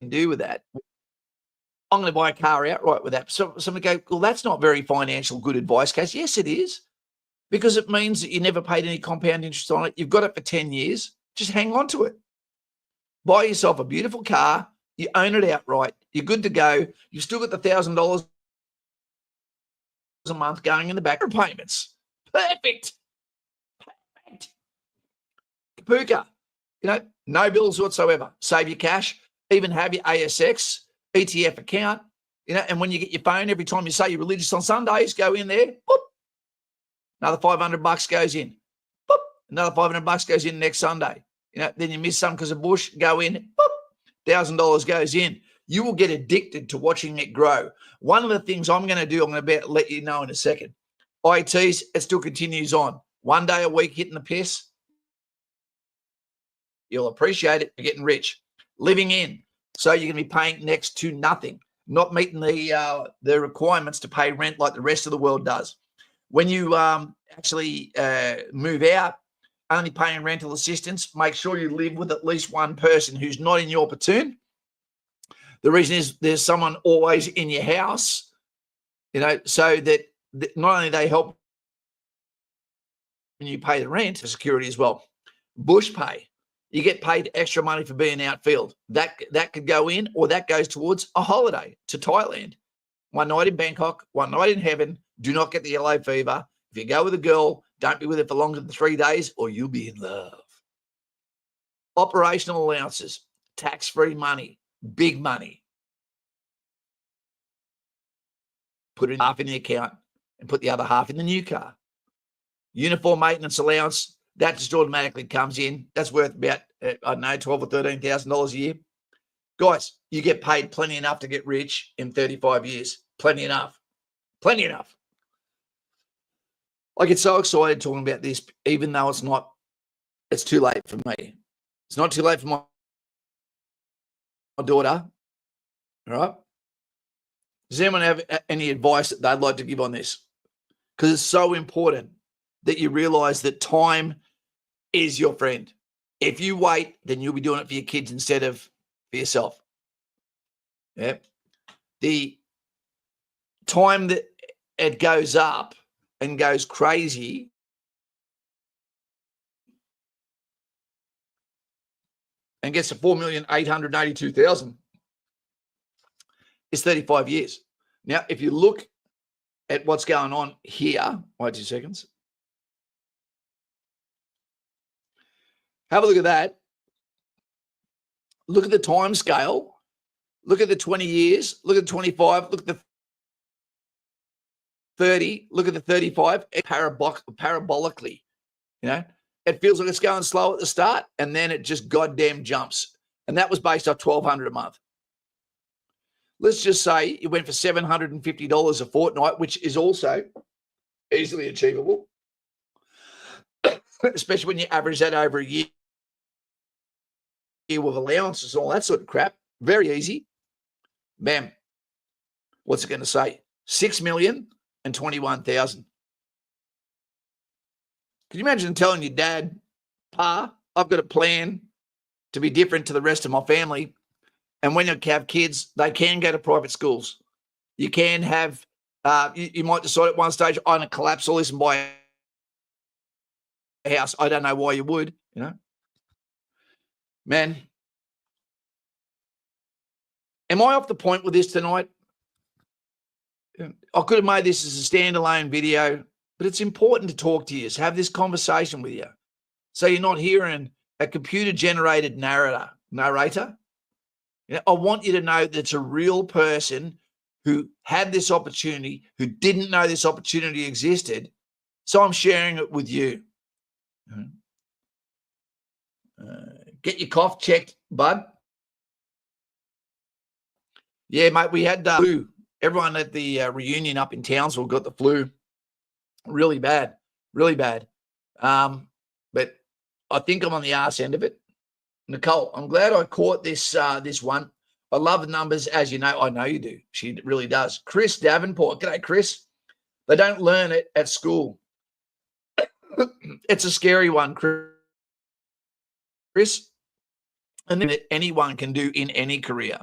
do with that. I'm going to buy a car outright with that. So somebody go, well, that's not very financial good advice, Kaz. Yes, it is. Because it means that you never paid any compound interest on it. You've got it for 10 years. Just hang on to it. Buy yourself a beautiful car. You own it outright. You're good to go. You've still got the $1,000 a month going in the back payments. Perfect. Kapuka, you know, no bills whatsoever. Save your cash, even have your ASX, ETF account, you know, and when you get your phone, every time you say you're religious on Sundays, go in there, boop, another $500 goes in, boop, another $500 goes in next Sunday. You know, then you miss some because of Bush, go in, boop, $1,000 goes in. You will get addicted to watching it grow. One of the things I'm going to do, I'm going to let you know in a second. ITs, it still continues on. 1 day a week hitting the piss. You'll appreciate it. You're getting rich. Living in. So you're going to be paying next to nothing, not meeting the requirements to pay rent like the rest of the world does. When you actually move out, only paying rental assistance, make sure you live with at least one person who's not in your platoon. The reason is there's someone always in your house, you know, so that not only they help when you pay the rent for security as well. Bush pay. You get paid extra money for being outfield. That could go in, or that goes towards a holiday to Thailand. 1 night in Bangkok, 1 night in heaven. Do not get the yellow fever. If you go with a girl, don't be with her for longer than 3 days or you'll be in love. Operational allowances, tax-free money, big money. Put it half in the account and put the other half in the new car. Uniform maintenance allowance, that just automatically comes in. That's worth about, I don't know, $12,000 or $13,000 a year. Guys, you get paid plenty enough to get rich in 35 years. Plenty enough. Plenty enough. I get so excited talking about this, even though it's too late for me. It's not too late for my daughter. All right? Does anyone have any advice that they'd like to give on this? Because it's so important that you realize that time is your friend. If you wait, then you'll be doing it for your kids instead of for yourself. Yeah. The time that it goes up and goes crazy and gets to 4,882,000 is 35 years. Now, if you look at what's going on here, wait 2 seconds. Have a look at that. Look at the time scale. Look at the 20 years. Look at 25. Look at the 30, look at the 35, parabolically, you know. It feels like it's going slow at the start, and then it just goddamn jumps. And that was based off $1,200 a month. Let's just say you went for $750 a fortnight, which is also easily achievable, especially when you average that over a year with allowances and all that sort of crap. Very easy. Bam. What's it going to say? 6,021,000. Can you imagine telling your dad, Pa, I've got a plan to be different to the rest of my family, and when you have kids, they can go to private schools. You can have, you might decide at one stage, I'm going to collapse all this and buy a house. I don't know why you would, you know. Man, am I off the point with this tonight? I could have made this as a standalone video, but it's important to talk to you, have this conversation with you, so you're not hearing a computer-generated narrator. You know, I want you to know that it's a real person who had this opportunity, who didn't know this opportunity existed, so I'm sharing it with you. Get your cough checked, bud. Yeah, mate, we had the flu. Everyone at the reunion up in Townsville got the flu. Really bad, really bad. But I think I'm on the arse end of it. Nicole, I'm glad I caught this this one. I love the numbers, as you know. I know you do. She really does. Chris Davenport. G'day, Chris. They don't learn it at school. It's a scary one, Chris. And then anyone can do in any career.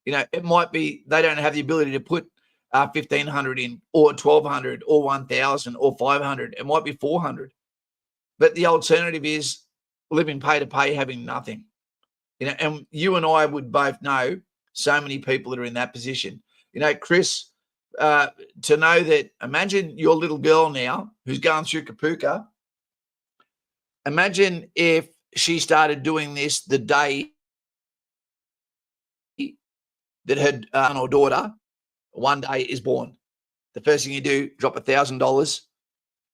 You know, it might be they don't have the ability to put 1,500 in, or 1,200, or 1,000, or 500. It might be 400. But the alternative is living pay to pay, having nothing. You know, and you and I would both know so many people that are in that position. You know, Chris, to know that, imagine your little girl now who's going through Kapuka. Imagine if she started doing this the day that her son or daughter one day is born. The first thing you do, drop $1,000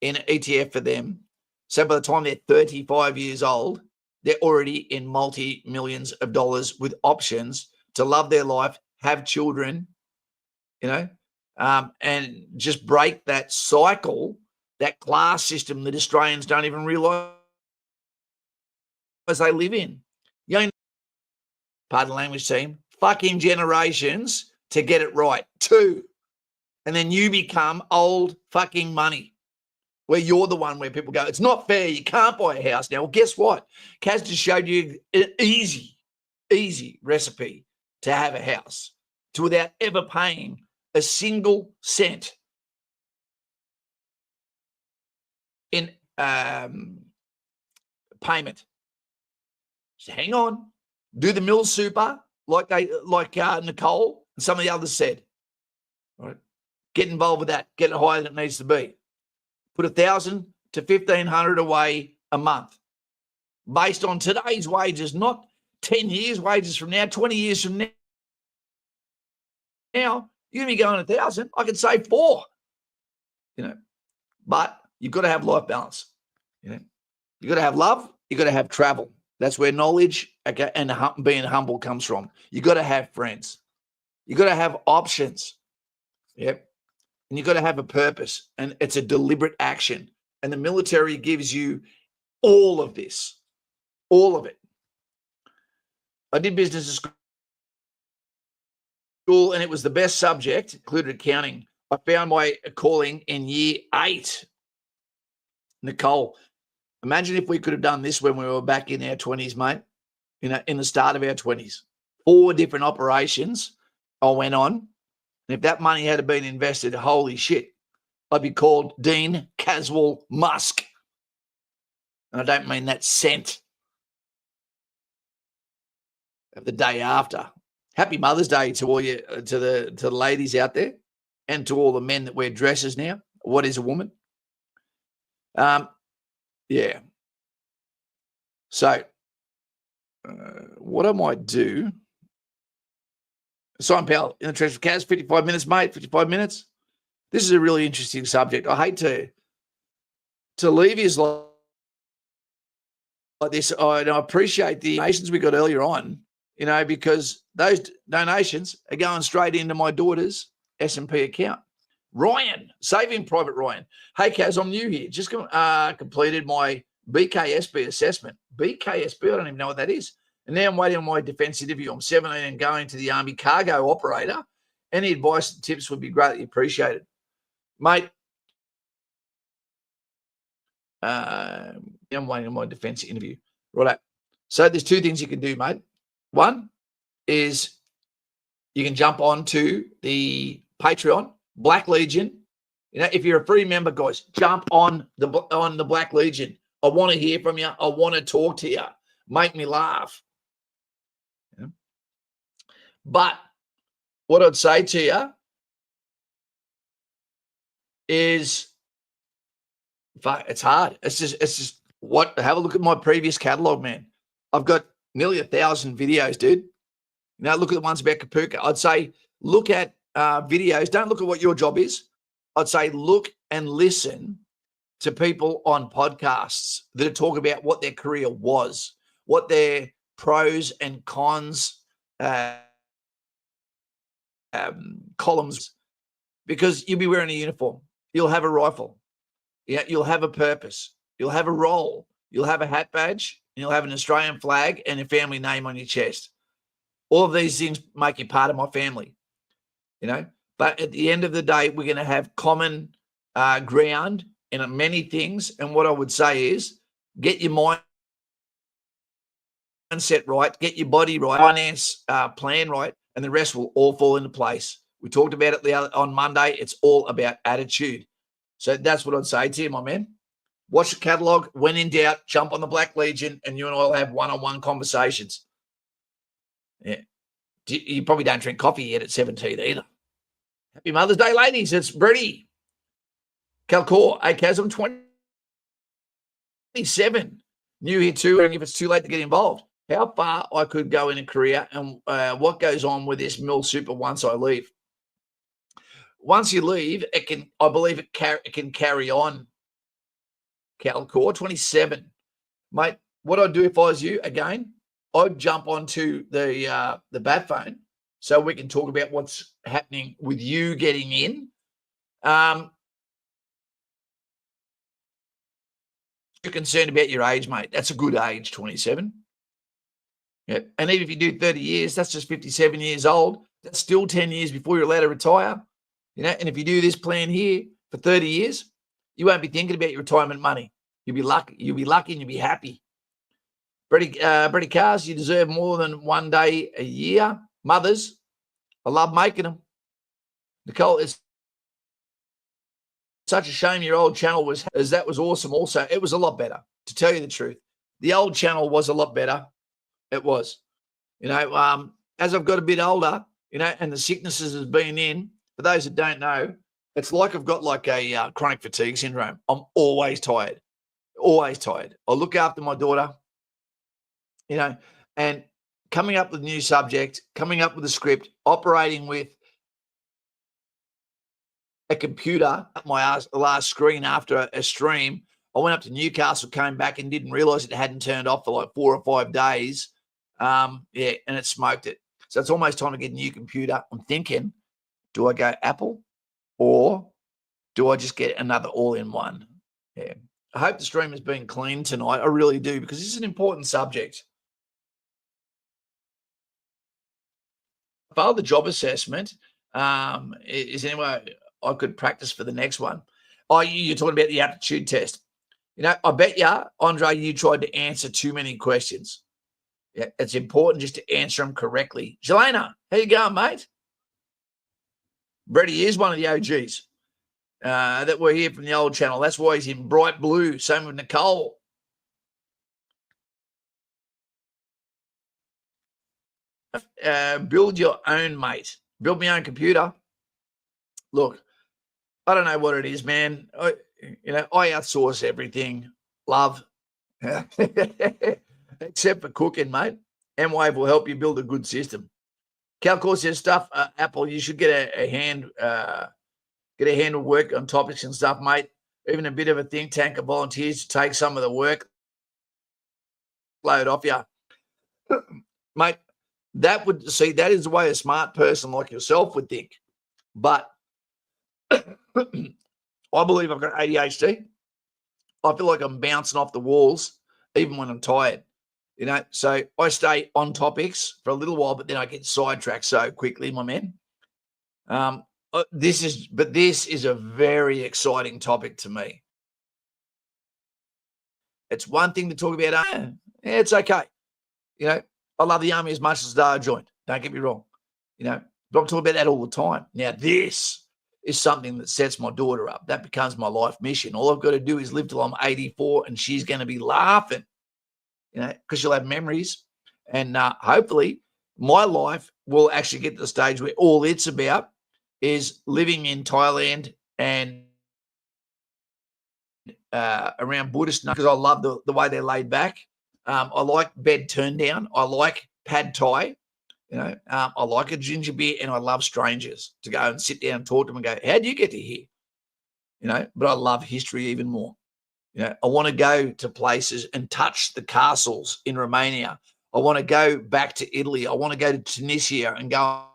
in an ETF for them. So by the time they're 35 years old, they're already in multi-millions of dollars with options to love their life, have children, you know, and just break that cycle, that class system that Australians don't even realise they live in. You know, pardon the language, team, fucking generations to get it right. 2. And then you become old fucking money, where you're the one where people go, it's not fair, you can't buy a house now. Well, guess what? Kaz just showed you an easy recipe to have a house without ever paying a single cent in payment. So hang on, do the mill super like Nicole and some of the others said. All right, get involved with that. Get it higher than it needs to be. Put 1,000 to 1,500 away a month, based on today's wages, not 10 years wages from now, 20 years from now. Now you're gonna be going 1,000. I could say 4. You know, but you've got to have life balance. You know, you got to have love. You got to have travel. That's where knowledge and being humble comes from. You got to have friends. You got to have options. Yep. And you got to have a purpose, and it's a deliberate action. And the military gives you all of this, all of it. I did business at school, and it was the best subject, included accounting. I found my calling in year 8. Nicole, imagine if we could have done this when we were back in our 20s, mate, you know, in the start of our 20s. 4 different operations I went on. And if that money had been invested, holy shit, I'd be called Dean Caswell Musk. And I don't mean that cent of the day after. Happy Mother's Day to all you, to the ladies out there, and to all the men that wear dresses now. What is a woman? Yeah. So what I might do, Simon Powell in the trench for Kaz, 55 minutes, mate, 55 minutes. This is a really interesting subject. I hate to leave his like this. I appreciate the donations we got earlier on, because those donations are going straight into my daughter's S&P account. Ryan, Saving Private Ryan. Hey, Kaz, I'm new here. Just completed my BKSB assessment. BKSB, I don't even know what that is. And now I'm waiting on my defence interview. I'm 17 and going to the Army cargo operator. Any advice and tips would be greatly appreciated. Mate, I'm waiting on my defence interview. Right. So there's two things you can do, mate. One is you can jump on to the Patreon, Black Legion. If you're a free member, guys, jump on the Black Legion. I want to hear from you. I want to talk to you. Make me laugh. But what I'd say to you is, it's hard. It's just what. Have a look at my previous catalog, man. I've got nearly 1,000 videos, dude. Look at the ones about Kapuka. I'd say look at videos. Don't look at what your job is. I'd say look and listen to people on podcasts that talk about what their career was, what their pros and cons columns, because you'll be wearing a uniform. You'll have a rifle. Yeah, you'll have a purpose. You'll have a role. You'll have a hat badge. And you'll have an Australian flag and a family name on your chest. All of these things make you part of my family, But at the end of the day, we're going to have common ground in many things. And what I would say is get your mindset right, get your body right, finance plan right, and the rest will all fall into place. We talked about it on Monday. It's all about attitude. So that's what I'd say to you, my man. Watch the catalog. When in doubt, jump on the Black Legion, and you and I will have one-on-one conversations. Yeah. You probably don't drink coffee yet at 17 either. Happy Mother's Day, ladies. It's Brady. Calcor, Kaz, I'm 27. New here too, and if it's too late to get involved. How far I could go in a career and what goes on with this mill super once I leave. Once you leave, I believe it can carry on. Calcor, 27. Mate, what I'd do if I was you, again, I'd jump onto the bat phone so we can talk about what's happening with you getting in. You're concerned about your age, mate. That's a good age, 27. Yeah. And even if you do 30 years, that's just 57 years old. That's still 10 years before you're allowed to retire. And if you do this plan here for 30 years, you won't be thinking about your retirement money. You'll be lucky. You'll be lucky and you'll be happy. Brady Cars, you deserve more than one day a year. Mothers, I love making them. Nicole, it's such a shame your old channel was awesome also. It was a lot better, to tell you the truth. The old channel was a lot better. It was. As I've got a bit older, and the sicknesses has been in, for those that don't know, it's like I've got like a chronic fatigue syndrome. I'm always tired. Always tired. I look after my daughter, and coming up with a new subject, coming up with a script, operating with a computer at my last screen after a stream. I went up to Newcastle, came back and didn't realise it hadn't turned off for like 4 or 5 days. And it smoked it. So it's almost time to get a new computer. I'm thinking, do I go Apple or do I just get another all-in-one? Yeah. I hope the stream has been clean tonight. I really do, because this is an important subject. I failed the job assessment. Is anywhere I could practice for the next one? Oh, you're talking about the aptitude test. I bet you, Andre, you tried to answer too many questions. Yeah, it's important just to answer them correctly. Jelena, how you going, mate? Brady is one of the OGs that were here from the old channel. That's why he's in bright blue. Same with Nicole. Build your own, mate. Build my own computer. Look, I don't know what it is, man. I outsource everything. Love. Except for cooking, mate. M-Wave will help you build a good system. Calcor says stuff, Apple, you should get a hand get a handle work on topics and stuff, mate. Even a bit of a think tank of volunteers to take some of the work load off you. Mate, that is the way a smart person like yourself would think. But I believe I've got ADHD. I feel like I'm bouncing off the walls even when I'm tired. So I stay on topics for a little while, but then I get sidetracked so quickly, my man. This is a very exciting topic to me. It's one thing to talk about. It's okay. I love the army as much as the day I joined. Don't get me wrong. But I'm talking about that all the time. Now, this is something that sets my daughter up. That becomes my life mission. All I've got to do is live till I'm 84, and she's going to be laughing, because she'll have memories. And hopefully my life will actually get to the stage where all it's about is living in Thailand and around Buddhist, because I love the way they're laid back. I like bed turned down. I like pad thai. I like a ginger beer, and I love strangers to go and sit down and talk to them and go, how do you get to here? But I love history even more. I want to go to places and touch the castles in Romania. I want to go back to Italy. I want to go to Tunisia and go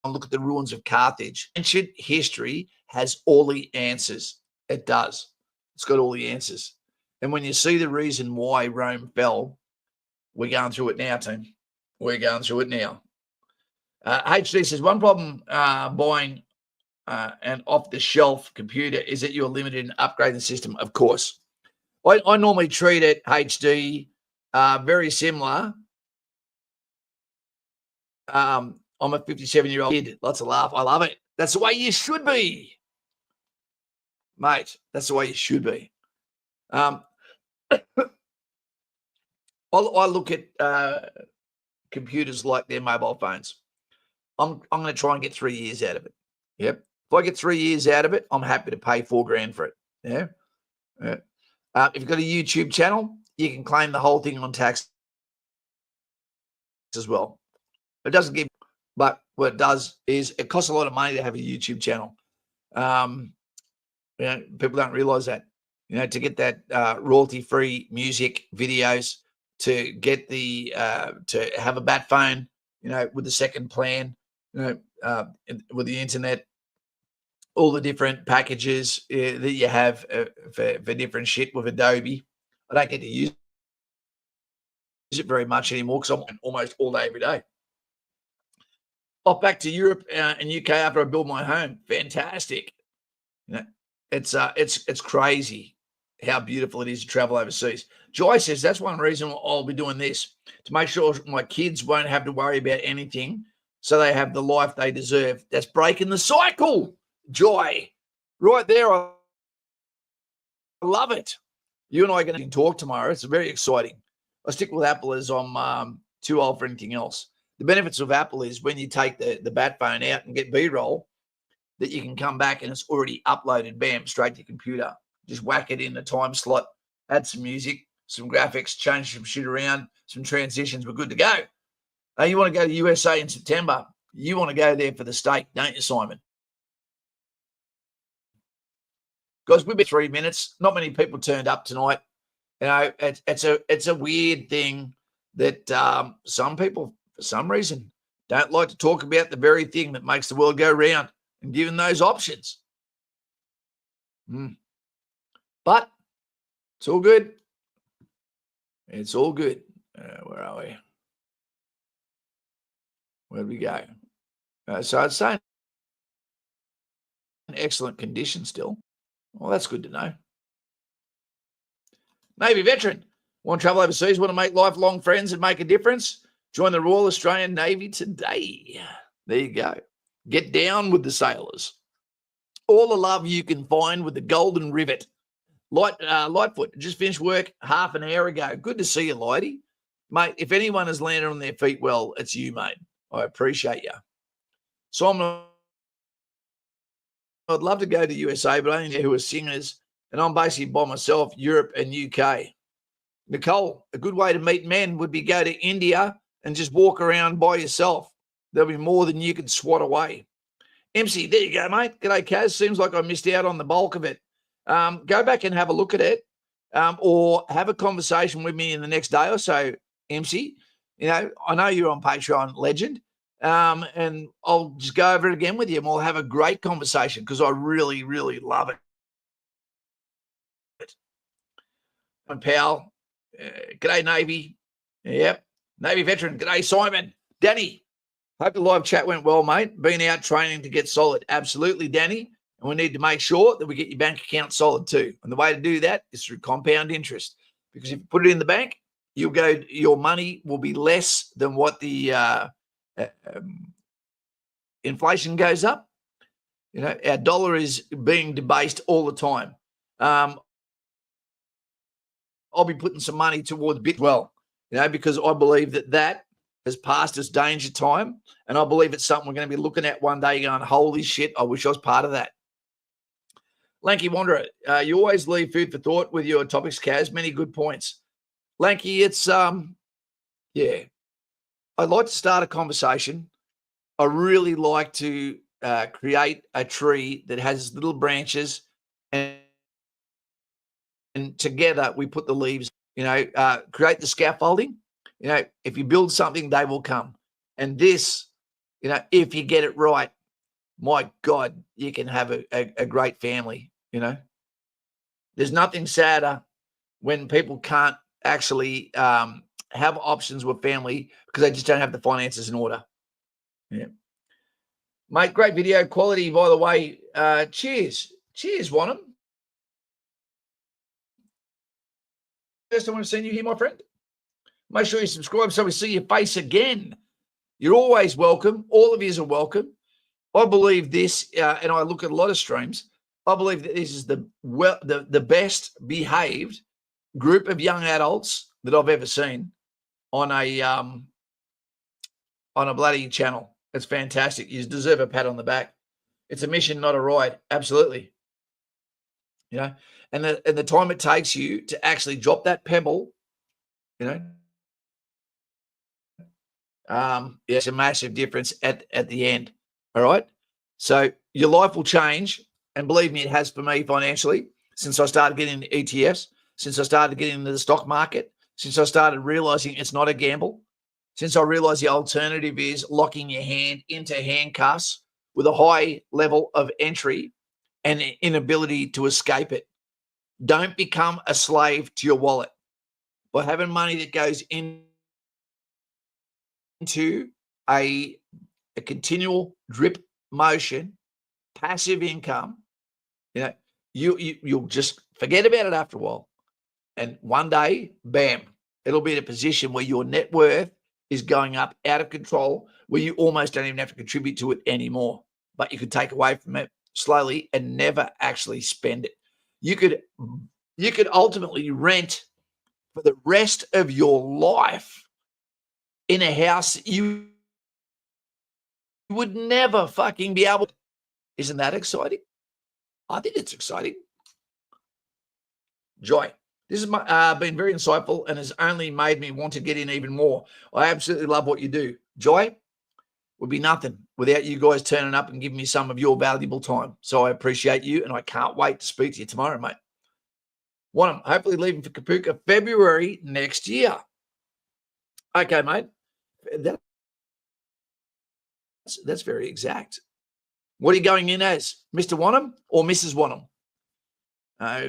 and look at the ruins of Carthage. Ancient history has all the answers. It does. It's got all the answers. And when you see the reason why Rome fell, we're going through it now, team. We're going through it now. HD says, one problem buying an off-the-shelf computer is that you're limited in upgrading the system. Of course. I normally treat it, HD, very similar. I'm a 57-year-old kid. Lots of laugh. I love it. That's the way you should be. Mate, that's the way you should be. I look at computers like their mobile phones. I'm going to try and get 3 years out of it. Yep. If I get 3 years out of it, I'm happy to pay $4,000 for it. Yeah. If you've got a YouTube channel, you can claim the whole thing on tax as well. It doesn't give, but what it does is it costs a lot of money to have a YouTube channel. People don't realize that. To get that royalty-free music videos, to get to have a bat phone, with the second plan, with the internet, all the different packages that you have for different shit with Adobe. I don't get to use it very much anymore because I'm on almost all day, every day. Off back to Europe and UK after I build my home. Fantastic. It's crazy how beautiful it is to travel overseas. Joy says that's one reason I'll be doing this, to make sure my kids won't have to worry about anything, so they have the life they deserve. That's breaking the cycle, Joy. Right there. I love it. You and I are going to talk tomorrow. It's very exciting. I stick with Apple as I'm too old for anything else. The benefits of Apple is when you take the bat phone out and get B-roll, that you can come back and it's already uploaded, bam, straight to your computer. Just whack it in the time slot, add some music, some graphics, change some shit around, some transitions. We're good to go. You want to go to USA in September. You want to go there for the steak, don't you, Simon? Guys, we've been 3 minutes. Not many people turned up tonight. It's a weird thing that some people, for some reason, don't like to talk about the very thing that makes the world go round, and given those options. But it's all good. It's all good. Where are we? Where do we go? So I'd say in excellent condition still. Well, that's good to know. Navy veteran. Want to travel overseas? Want to make lifelong friends and make a difference? Join the Royal Australian Navy today. There you go. Get down with the sailors. All the love you can find with the golden rivet. Lightfoot, just finished work half an hour ago. Good to see you, Lighty. Mate, if anyone has landed on their feet well, it's you, mate. I appreciate you. Simon, I'd love to go to USA, but only who are singers, and I'm basically by myself, Europe and UK. Nicole, a good way to meet men would be go to India and just walk around by yourself. There'll be more than you can swat away. MC, there you go, mate. G'day, Kaz. Seems like I missed out on the bulk of it. Go back and have a look at it, or have a conversation with me in the next day or so, MC. You know, I know you're on Patreon, legend, and I'll just go over it again with you, and we'll have a great conversation because I really, really love it. My pal, g'day, Navy. Yep, Navy veteran. G'day, Simon. Danny, hope the live chat went well, mate. Been out training to get solid. Absolutely, Danny. And we need to make sure that we get your bank account solid too. And the way to do that is through compound interest. Because if you put it in the bank, your money will be less than what the inflation goes up. You know, our dollar is being debased all the time. I'll be putting some money towards Bit well, you know, because I believe that has passed its danger time. And I believe it's something we're going to be looking at one day going, holy shit, I wish I was part of that. Lanky Wanderer, you always leave food for thought with your topics, Kaz. Many good points. Lanky, it's, yeah, I'd like to start a conversation. I really like to create a tree that has little branches, and together we put the leaves, you know, create the scaffolding. You know, if you build something, they will come. And this, you know, if you get it right, my God, you can have a great family, you know. There's nothing sadder when people can't actually have options with family because they just don't have the finances in order. Yeah. Mate, great video quality, by the way. Cheers. Cheers, Wanham. First time I've seen you here, my friend. Make sure you subscribe so we see your face again. You're always welcome. All of you are welcome. I believe this, and I look at a lot of streams, I believe that this is the best behaved group of young adults that I've ever seen on a bloody channel. It's fantastic. You deserve a pat on the back. It's a mission, not a ride. Absolutely. You know, and the time it takes you to actually drop that pebble, you know, it's a massive difference at the end. All right. So your life will change. And believe me, it has for me financially since I started getting into ETFs, since I started getting into the stock market, since I started realizing it's not a gamble, since I realized the alternative is locking your hand into handcuffs with a high level of entry and inability to escape it. Don't become a slave to your wallet. By having money that goes into a continual drip motion, passive income, you know, you'll just forget about it after a while. And one day, bam, it'll be in a position where your net worth is going up out of control, where you almost don't even have to contribute to it anymore. But you could take away from it slowly and never actually spend it. You could ultimately rent for the rest of your life in a house you would never fucking be able to. Isn't that exciting? I think it's exciting. Joy. This has been very insightful and has only made me want to get in even more. I absolutely love what you do. Joy, would be nothing without you guys turning up and giving me some of your valuable time. So I appreciate you, and I can't wait to speak to you tomorrow, mate. I'm hopefully leaving for Kapuka February next year. Okay, mate. That's very exact. What are you going in as, Mr. Wanham or Mrs. Wanham?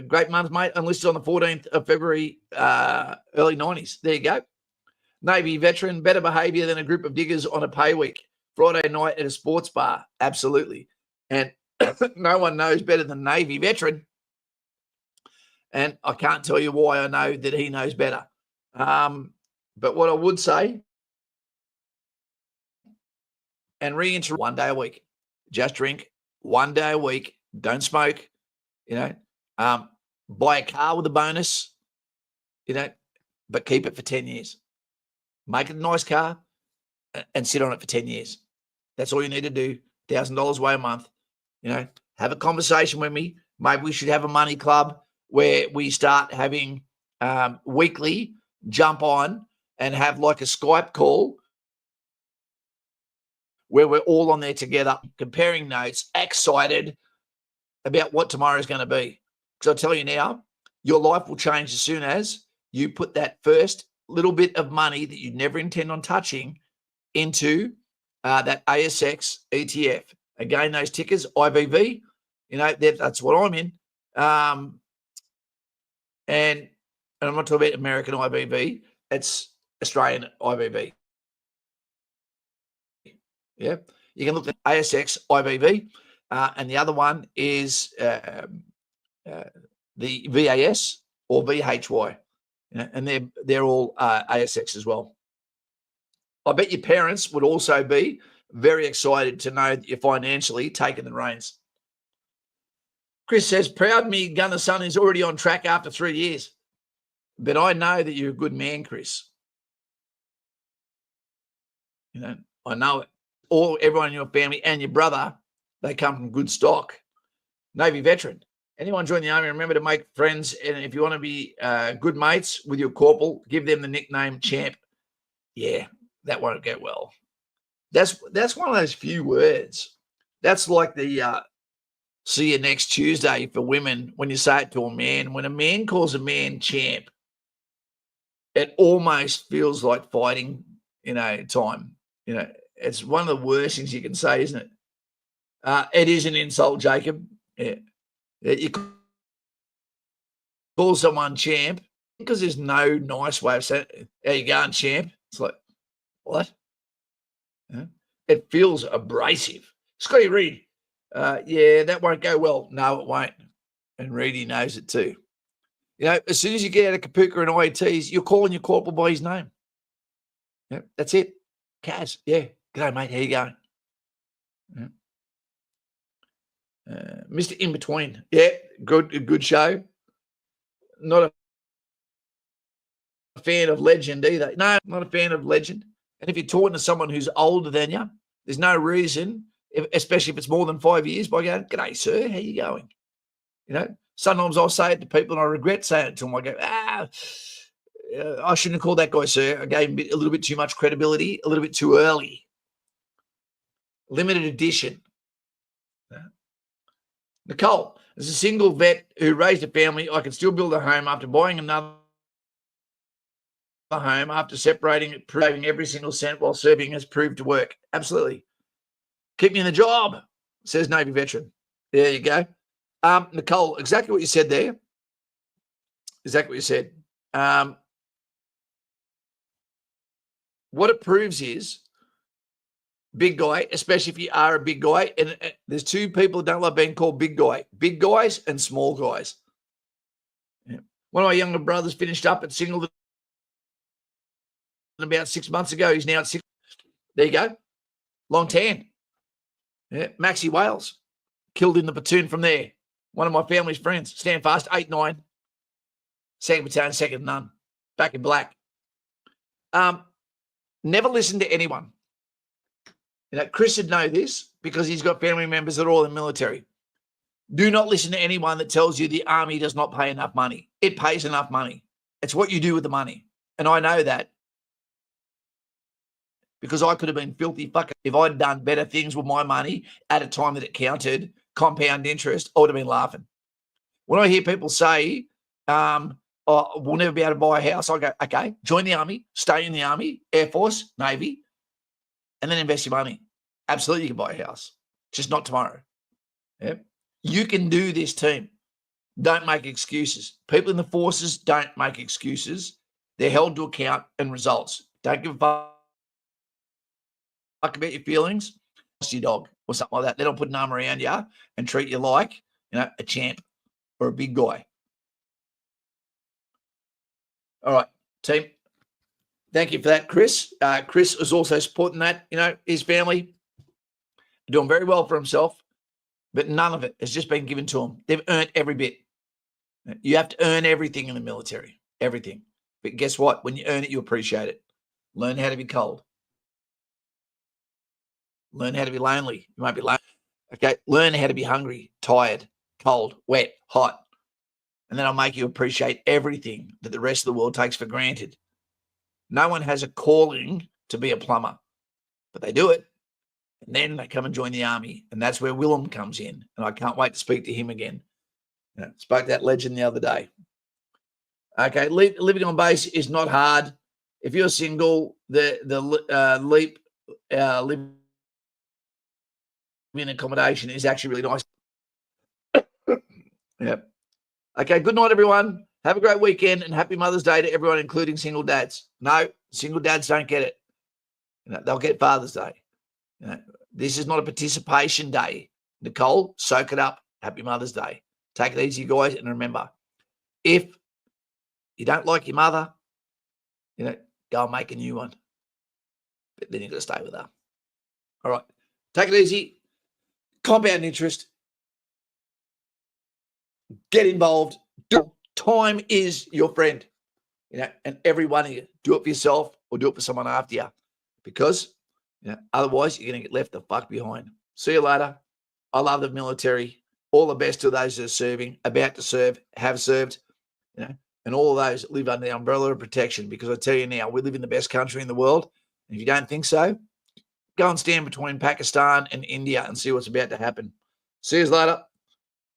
Great month, mate. Enlisted on the 14th of February, early 90s. There you go. Navy veteran, better behavior than a group of diggers on a pay week. Friday night at a sports bar. Absolutely. And no one knows better than Navy veteran. And I can't tell you why I know that he knows better. But what I would say, and reiterate, 1 day a week. Just drink 1 day a week. Don't smoke. You know, buy a car with a bonus, you know, but keep it for 10 years. Make it a nice car and sit on it for 10 years. That's all you need to do. $1,000 away a month. You know, have a conversation with me. Maybe we should have a money club where we start having weekly jump on and have like a Skype call where we're all on there together, comparing notes, excited about what tomorrow is going to be. Because I'll tell you now, your life will change as soon as you put that first little bit of money that you never intend on touching into that ASX ETF. Again, those tickers, IBV, that's what I'm in. And I'm not talking about American IBV. It's Australian IBV. Yeah. You can look at ASX IBV. And the other one is the VAS or VHY. And they're all ASX as well. I bet your parents would also be very excited to know that you're financially taking the reins. Chris says, proud me, Gunner son is already on track after 3 years. But I know that you're a good man, Chris. I know it. Everyone in your family and your brother, they come from good stock. Navy veteran. Anyone join the army, remember to make friends. And if you want to be good mates with your corporal, give them the nickname Champ. Yeah, that won't go well. That's one of those few words. That's like the see you next Tuesday for women when you say it to a man. When a man calls a man champ, it almost feels like fighting, time. It's one of the worst things you can say, isn't it? It is an insult, Jacob. Yeah. You call someone champ because there's no nice way of saying it. How you going, champ? It's like, what? Yeah. It feels abrasive. Scotty Reed, yeah, that won't go well. No, it won't. And Reedy knows it too. As soon as you get out of Kapuka and IETs, you're calling your corporal by his name. Yeah, that's it. Kaz, yeah. G'day, mate. How you going? Yeah. Mr. In Between. Yeah, good show. Not a fan of Legend either. No, not a fan of Legend. And if you're talking to someone who's older than you, there's no reason, especially if it's more than 5 years, by going, g'day, sir, how you going? Sometimes I'll say it to people and I regret saying it to them. I go, I shouldn't have called that guy, sir. I gave him a little bit too much credibility, a little bit too early. Limited edition. Nicole, as a single vet who raised a family, I can still build a home after buying another home, after separating it, proving every single cent while serving has proved to work. Absolutely. Keep me in the job, says Navy veteran. There you go. Nicole, exactly what you said there. Exactly what you said. What it proves is, big guy, especially if you are a big guy, and there's two people that don't like being called big guy, big guys and small guys. Yeah. One of my younger brothers finished up at Singleton about 6 months ago. He's now at 6. There you go. Long tan. Yeah. Maxie Wales, killed in the platoon from there. One of my family's friends. Stand fast, 8-9. Second battalion, second none. Back in black. Never listen to anyone. Chris would know this because he's got family members that are all in the military. Do not listen to anyone that tells you the army does not pay enough money. It pays enough money. It's what you do with the money. And I know that because I could have been filthy fucker if I'd done better things with my money at a time that it counted, compound interest, I would have been laughing. When I hear people say, we'll never be able to buy a house, I go, okay, join the army, stay in the army, Air Force, Navy, and then invest your money. Absolutely, you can buy a house, just not tomorrow. Yep. You can do this, team. Don't make excuses. People in the forces don't make excuses. They're held to account and results. Don't give a fuck about your feelings. It's your dog or something like that. They don't put an arm around you and treat you like, a champ or a big guy. All right, team. Thank you for that, Chris. Chris is also supporting that, his family doing very well for himself, but none of it has just been given to him. They've earned every bit. You have to earn everything in the military, everything. But guess what? When you earn it, you appreciate it. Learn how to be cold. Learn how to be lonely. You won't be lonely. Okay, learn how to be hungry, tired, cold, wet, hot. And then I'll make you appreciate everything that the rest of the world takes for granted. No one has a calling to be a plumber, but they do it. And then they come and join the army. And that's where Willem comes in. And I can't wait to speak to him again. Spoke to that legend the other day. Okay, living on base is not hard. If you're single, the leap living accommodation is actually really nice. Yep. Okay, good night, everyone. Have a great weekend and happy Mother's Day to everyone, including single dads. No, single dads don't get it. They'll get Father's Day. This is not a participation day. Nicole, soak it up. Happy Mother's Day. Take it easy, guys. And remember, if you don't like your mother, go and make a new one. But then you've got to stay with her. All right. Take it easy. Compound interest. Get involved. Time is your friend. And every one of you, do it for yourself or do it for someone after you. Because otherwise you're going to get left the fuck behind. See you later. I love the military. All the best to those that are serving, about to serve, have served, and all of those that live under the umbrella of protection. Because I tell you now, we live in the best country in the world. And if you don't think so, go and stand between Pakistan and India and see what's about to happen. See you later.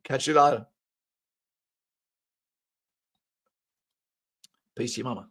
Catch you later. Peace to your mama.